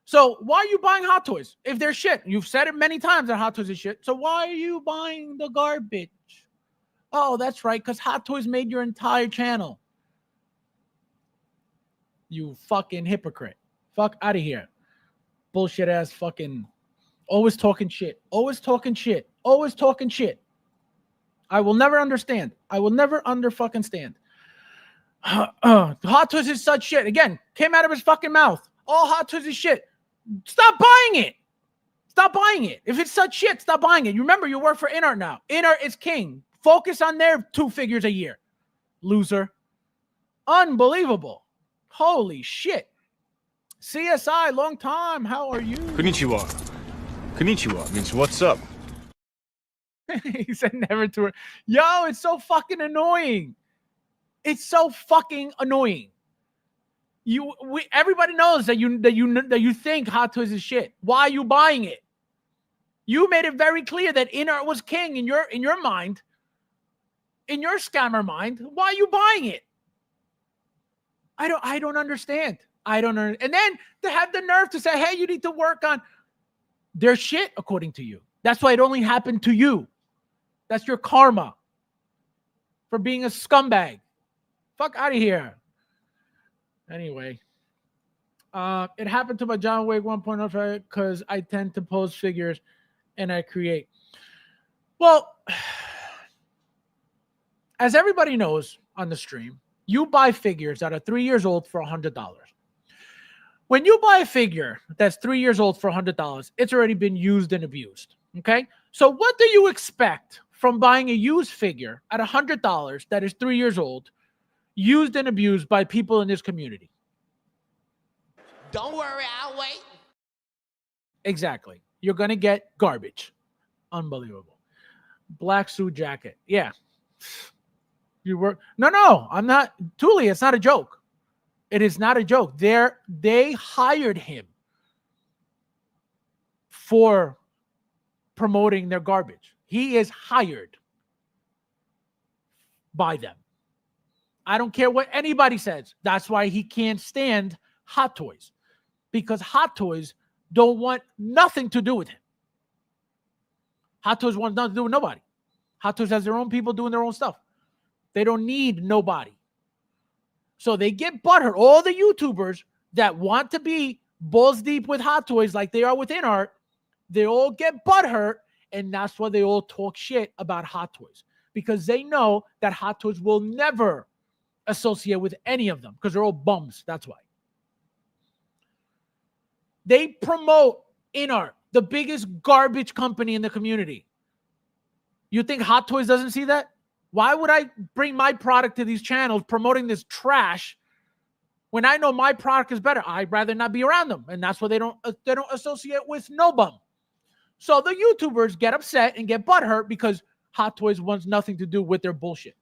So why are you buying Hot Toys if they're shit? You've said it many times that Hot Toys is shit. So why are you buying the garbage? Oh, that's right, because Hot Toys made your entire channel. You fucking hypocrite. Fuck out of here. Bullshit ass fucking always talking shit. Always talking shit. Always talking shit. I will never understand. I will never fucking stand. Hot Toys is such shit. Again, came out of his fucking mouth. All Hot Toys is shit. Stop buying it. Stop buying it. If it's such shit, stop buying it. You remember, you work for Inart now. Inart is king. Focus on their 2 figures a year. Loser. Unbelievable. Holy shit. CSI, long time. How are you? Konnichiwa. Konnichiwa means what's up? He said never to her. Yo, it's so fucking annoying. It's so fucking annoying. Everybody knows that you think Hot Toys is shit. Why are you buying it? You made it very clear that Inart was king in your mind, in your scammer mind. Why are you buying it? I don't understand. I don't understand. And then to have the nerve to say, hey, you need to work on their shit according to you. That's why it only happened to you. That's your karma for being a scumbag. Fuck out of here. Anyway, it happened to my John Wick 1.0 because I tend to post figures and I create. Well, as everybody knows on the stream, you buy figures that are 3 years old for $100. When you buy a figure that's 3 years old for $100, it's already been used and abused. Okay? So what do you expect from buying a used figure at $100 that is 3 years old, used and abused by people in this community? Don't worry, I'll wait. Exactly. You're going to get garbage. Unbelievable. Black suit jacket. Yeah. You work. No, I'm not. Thule, it's not a joke. It is not a joke. They hired him for promoting their garbage. He is hired by them. I don't care what anybody says. That's why he can't stand Hot Toys, because Hot Toys don't want nothing to do with him. Hot Toys wants nothing to do with nobody. Hot Toys has their own people doing their own stuff. They don't need nobody. So they get butthurt. All the YouTubers that want to be balls deep with Hot Toys like they are with Inart, they all get butthurt, and that's why they all talk shit about Hot Toys, because they know that Hot Toys will never associate with any of them because they're all bums. That's why. They promote Inart, the biggest garbage company in the community. You think Hot Toys doesn't see that? Why would I bring my product to these channels promoting this trash when I know my product is better? I'd rather not be around them, and that's why they don't associate with no bum. So the YouTubers get upset and get butthurt because Hot Toys wants nothing to do with their bullshit.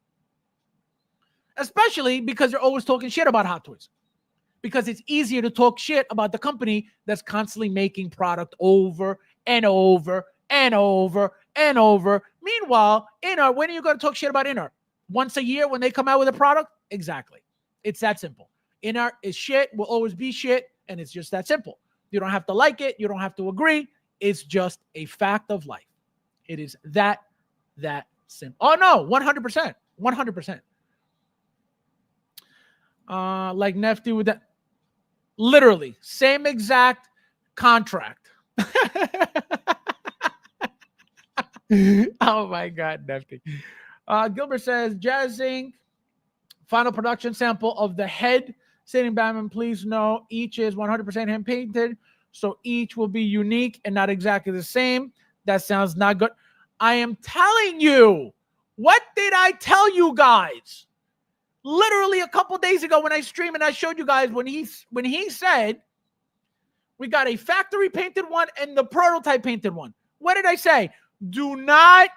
Especially because they're always talking shit about Hot Toys. Because it's easier to talk shit about the company that's constantly making product over and over and over and over. Meanwhile, In-Art, when are you going to talk shit about In-Art? Once a year when they come out with a product? Exactly. It's that simple. In-Art is shit, will always be shit, and it's just that simple. You don't have to like it. You don't have to agree. It's just a fact of life. It is that simple. Oh, no, 100%. 100%. Like Nefty with that. Literally, same exact contract. Oh, my God, Nefty. Gilbert says, Jazz Inc. Final production sample of the head sitting Batman. Please know each is 100% hand painted, so each will be unique and not exactly the same. That sounds not good. I am telling you. What did I tell you guys? Literally a couple days ago when I streamed and I showed you guys when he said we got a factory painted one and the prototype painted one. What did I say? Do not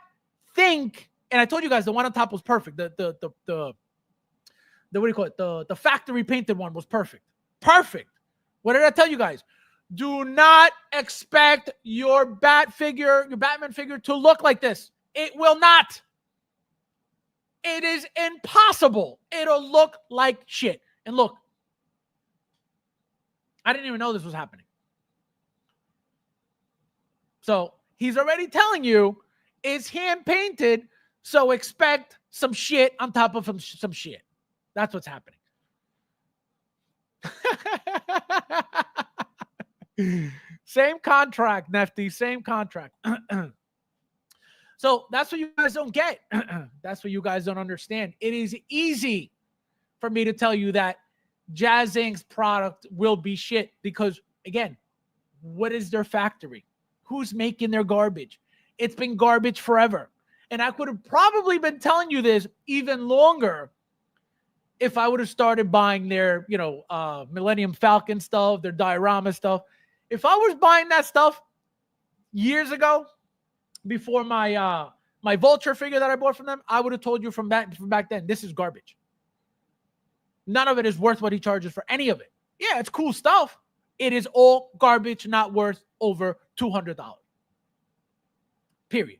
think, and I told you guys the one on top was perfect. The what do you call it? The factory painted one was perfect. Perfect. What did I tell you guys? Do not expect your Batman figure to look like this. It will not. It is impossible. It'll look like shit. And look, I didn't even know this was happening. So he's already telling you it's hand painted, so expect some shit on top of some shit. That's what's happening. Same contract, Nefty. Same contract. So that's what you guys don't get. That's what you guys don't understand. It is easy for me to tell you that Jazz Inc.'s product will be shit because, again, what is their factory? Who's making their garbage? It's been garbage forever. And I could have probably been telling you this even longer if I would have started buying their, Millennium Falcon stuff, their diorama stuff. If I was buying that stuff years ago, before my Vulture figure that I bought from them, I would have told you from back then, this is garbage. None of it is worth what he charges for any of it. Yeah, it's cool stuff. It is all garbage, not worth over $200. Period.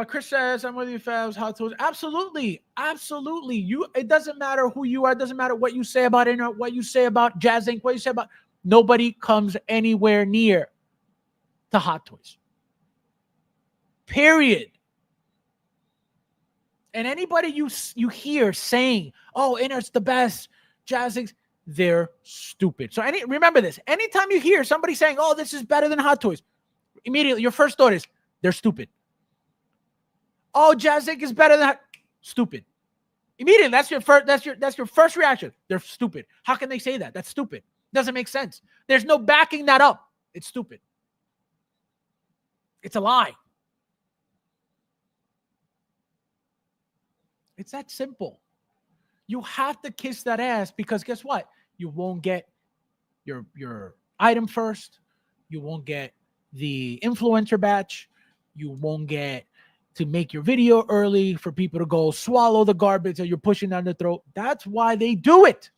Chris says, I'm with you, Fabs. How to absolutely. It doesn't matter who you are. It doesn't matter what you say about Internet, what you say about Jazz Inc., what you say about. Nobody comes anywhere near to Hot Toys. Period. And anybody you hear saying, "Oh, Inter's the best," Jazz Inc., they're stupid. So remember this. Anytime you hear somebody saying, "Oh, this is better than Hot Toys," immediately your first thought is, they're stupid. Oh, Jazz Inc. is better than stupid. Immediately, that's your first reaction. They're stupid. How can they say that? That's stupid. Doesn't make sense. There's no backing that up. It's stupid. It's a lie. It's that simple. You have to kiss that ass because guess what? You won't get your item first. You won't get the influencer batch. You won't get to make your video early for people to go swallow the garbage that you're pushing down their throat. That's why they do it.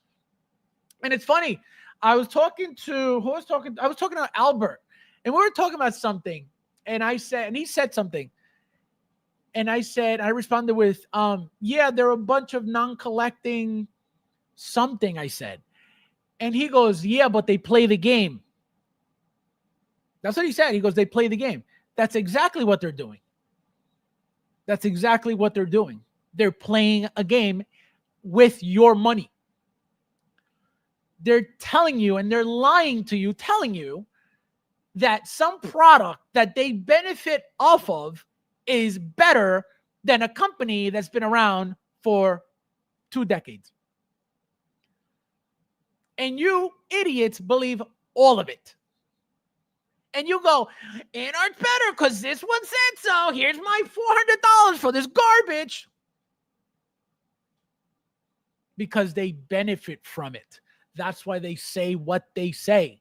And it's funny. I was talking to Albert, and we were talking about something. And he said something. And I responded with, yeah, they're a bunch of non-collecting something, I said. And he goes, yeah, but they play the game. That's what he said. He goes, they play the game. That's exactly what they're doing. That's exactly what they're doing. They're playing a game with your money. They're telling you, and they're lying to you, telling you that some product that they benefit off of is better than a company that's been around for 2 decades. And you idiots believe all of it. And you go, In-Art's better because this one said so. Here's my $400 for this garbage. Because they benefit from it. That's why they say what they say.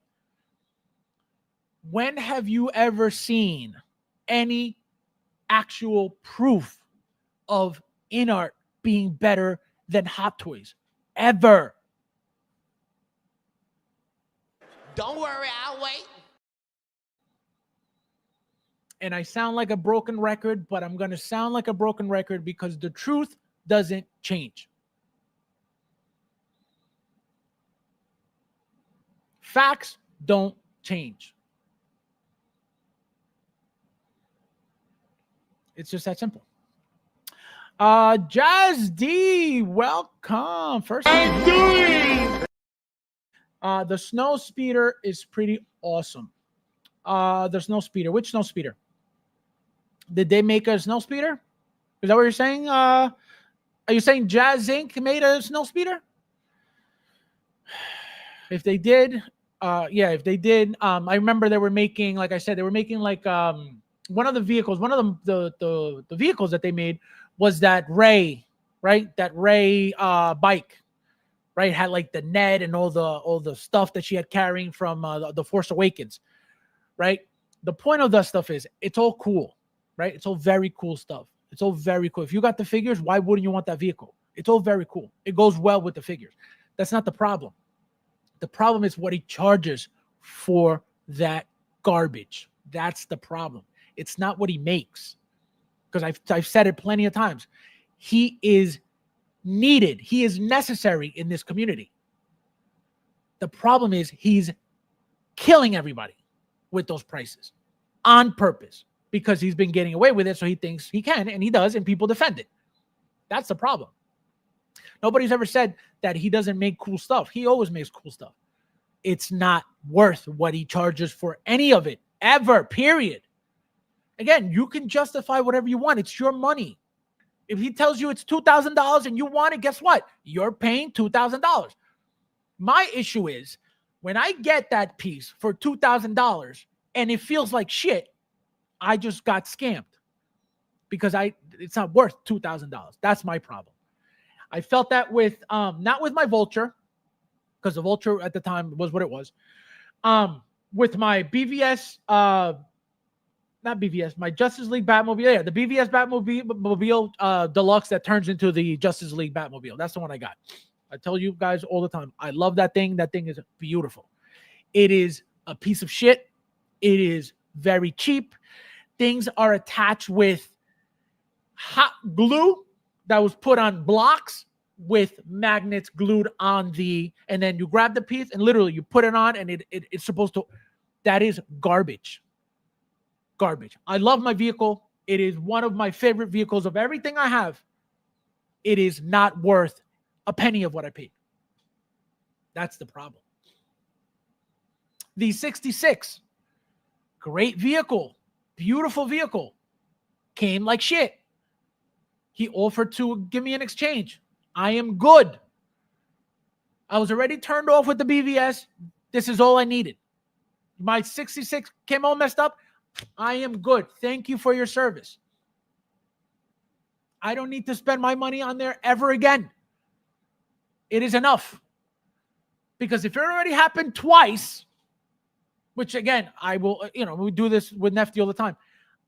When have you ever seen any actual proof of In-Art being better than Hot Toys? Ever. Don't worry, I'll wait. And I sound like a broken record, but I'm going to sound like a broken record because the truth doesn't change. Facts don't change. It's just that simple. Jazz D, welcome. First, I'm doing. the snow speeder is pretty awesome. The snow speeder. Which snow speeder? Did they make a snow speeder? Is that what you're saying? Are you saying Jazz Inc. made a snow speeder? If they did, yeah, if they did, I remember they were making, like I said, they were making like one of the vehicles, one of the vehicles that they made was that Ray, right? That Ray bike, right? Had like the net and all the stuff that she had carrying from the Force Awakens, right? The point of that stuff is it's all cool, right? It's all very cool stuff. It's all very cool. If you got the figures, why wouldn't you want that vehicle? It's all very cool. It goes well with the figures. That's not the problem. The problem is what he charges for that garbage. That's the problem. It's not what he makes. Because I've said it plenty of times. He is needed. He is necessary in this community. The problem is he's killing everybody with those prices on purpose because he's been getting away with it. So he thinks he can, and he does, and people defend it. That's the problem. Nobody's ever said that he doesn't make cool stuff. He always makes cool stuff. It's not worth what he charges for any of it, ever, period. Again, you can justify whatever you want. It's your money. If he tells you it's $2,000 and you want it, guess what? You're paying $2,000. My issue is when I get that piece for $2,000 and it feels like shit, I just got scammed because it's not worth $2,000. That's my problem. I felt that with not with my Vulture, because the Vulture at the time was what it was. With my BVS, not BVS, my Justice League Batmobile. Yeah, the BVS Batmobile Deluxe that turns into the Justice League Batmobile. That's the one I got. I tell you guys all the time, I love that thing. That thing is beautiful. It is a piece of shit. It is very cheap. Things are attached with hot glue that was put on blocks with magnets glued on and then you grab the piece and literally you put it on and it's supposed to, that is garbage. Garbage. I love my vehicle. It is one of my favorite vehicles of everything I have. It is not worth a penny of what I paid. That's the problem. The 66, great vehicle, beautiful vehicle, came like shit. He offered to give me an exchange. I am good. I was already turned off with the BVS. This is all I needed. My 66 came all messed up. I am good. Thank you for your service. I don't need to spend my money on there ever again. It is enough. Because if it already happened twice, which again, I will, we do this with Nefty all the time.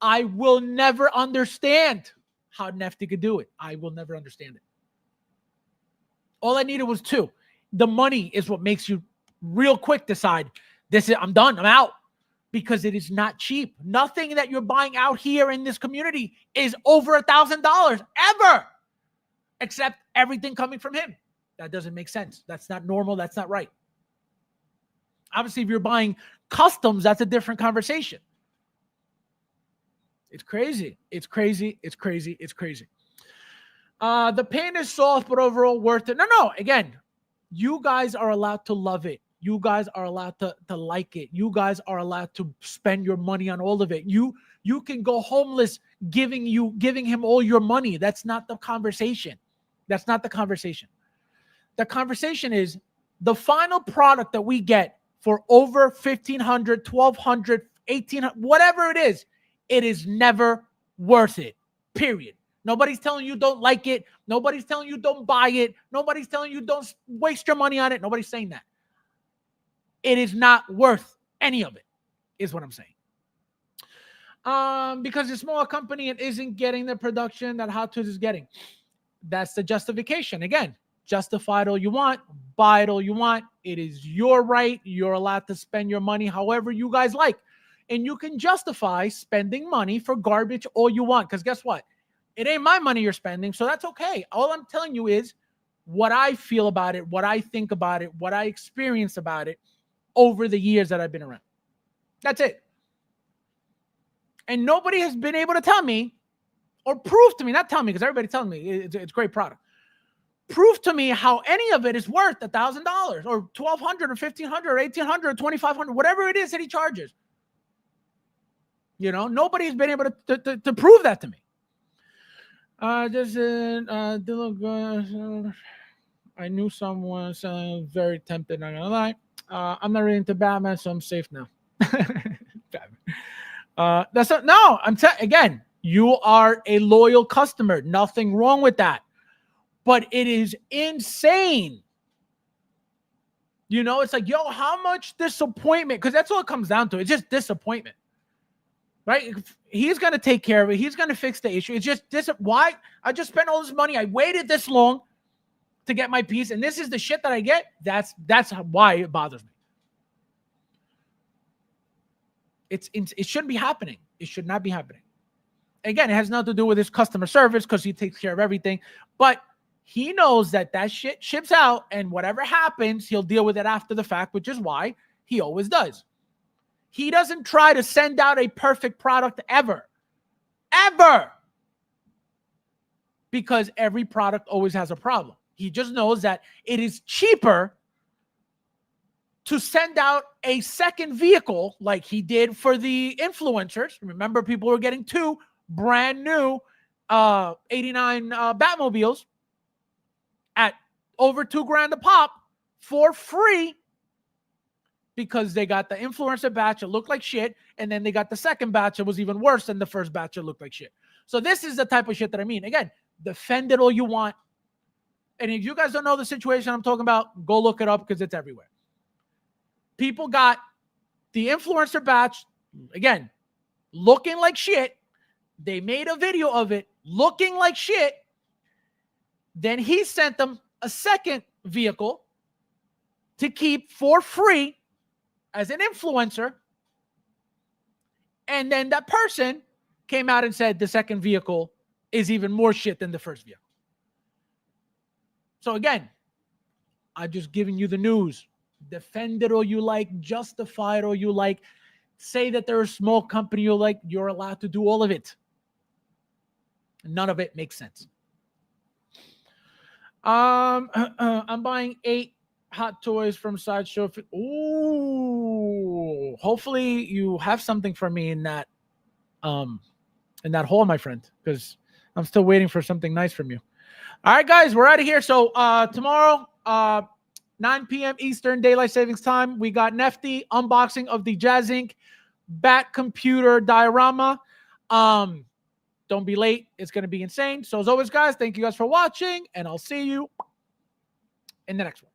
I will never understand how Nefty could do it. I will never understand it. All I needed was two. The money is what makes you real quick decide, I'm done, I'm out. Because it is not cheap. Nothing that you're buying out here in this community is over $1,000 ever. Except everything coming from him. That doesn't make sense. That's not normal. That's not right. Obviously, if you're buying customs, that's a different conversation. It's crazy. It's crazy. It's crazy. It's crazy. The paint is soft, but overall worth it. No. Again, you guys are allowed to love it. You guys are allowed to like it. You guys are allowed to spend your money on all of it. You can go homeless giving him all your money. That's not the conversation. That's not the conversation. The conversation is the final product that we get for over $1,500, $1,200, $1,800, whatever it is never worth it. Period. Nobody's telling you don't like it. Nobody's telling you don't buy it. Nobody's telling you don't waste your money on it. Nobody's saying that. It is not worth any of it, is what I'm saying. Because it's a small company, it isn't getting the production that Hot Toys is getting. That's the justification. Again, justify it all you want, buy it all you want. It is your right. You're allowed to spend your money however you guys like. and you can justify spending money for garbage all you want. Because guess what? It ain't my money you're spending, so that's okay. All I'm telling you is what I feel about it, what I think about it, what I experience about it over the years that I've been around. That's it. And nobody has been able to tell me or prove to me, not tell me because everybody tells me it's great product. Prove to me how any of it is worth $1,000 or $1,200 or $1,500 or $1,800 or $2,500, whatever it is that he charges. You know, nobody's been able to prove that to me. I knew someone, so very tempted, not gonna lie. I'm not really into Batman, so I'm safe now. That's not, no, again, you are a loyal customer. Nothing wrong with that. But it is insane. You know, it's like, yo, how much disappointment? Because that's all it comes down to. It's just disappointment. Right? He's going to take care of it. He's going to fix the issue. It's just why? I just spent all this money. I waited this long to get my piece, and this is the shit that I get. That's why it bothers me. It shouldn't be happening. It should not be happening. Again, it has nothing to do with his customer service because he takes care of everything. But he knows that shit ships out, and whatever happens, he'll deal with it after the fact, which is why he always does. He doesn't try to send out a perfect product ever. Ever. Because every product always has a problem. He just knows that it is cheaper to send out a second vehicle like he did for the influencers. Remember, people were getting 2 brand new 89 Batmobiles at over $2,000 a pop for free because they got the influencer batch that looked like shit, and then they got the second batch that was even worse than the first batch that looked like shit. So this is the type of shit that I mean. Again, defend it all you want. And if you guys don't know the situation I'm talking about, go look it up because it's everywhere. People got the influencer batch, again, looking like shit. They made a video of it looking like shit. Then he sent them a second vehicle to keep for free as an influencer. And then that person came out and said the second vehicle is even more shit than the first vehicle. So again, I'm just giving you the news. Defend it all you like, justify it all you like, say that they're a small company you like, you're allowed to do all of it. None of it makes sense. I'm buying 8 Hot Toys from Sideshow. Ooh, hopefully you have something for me in that haul, my friend, because I'm still waiting for something nice from you. All right, guys, we're out of here. So tomorrow, 9 p.m. Eastern Daylight Savings Time, we got Nefty unboxing of the Jazz Inc. Bat Computer Diorama. Don't be late. It's going to be insane. So as always, guys, thank you guys for watching, and I'll see you in the next one.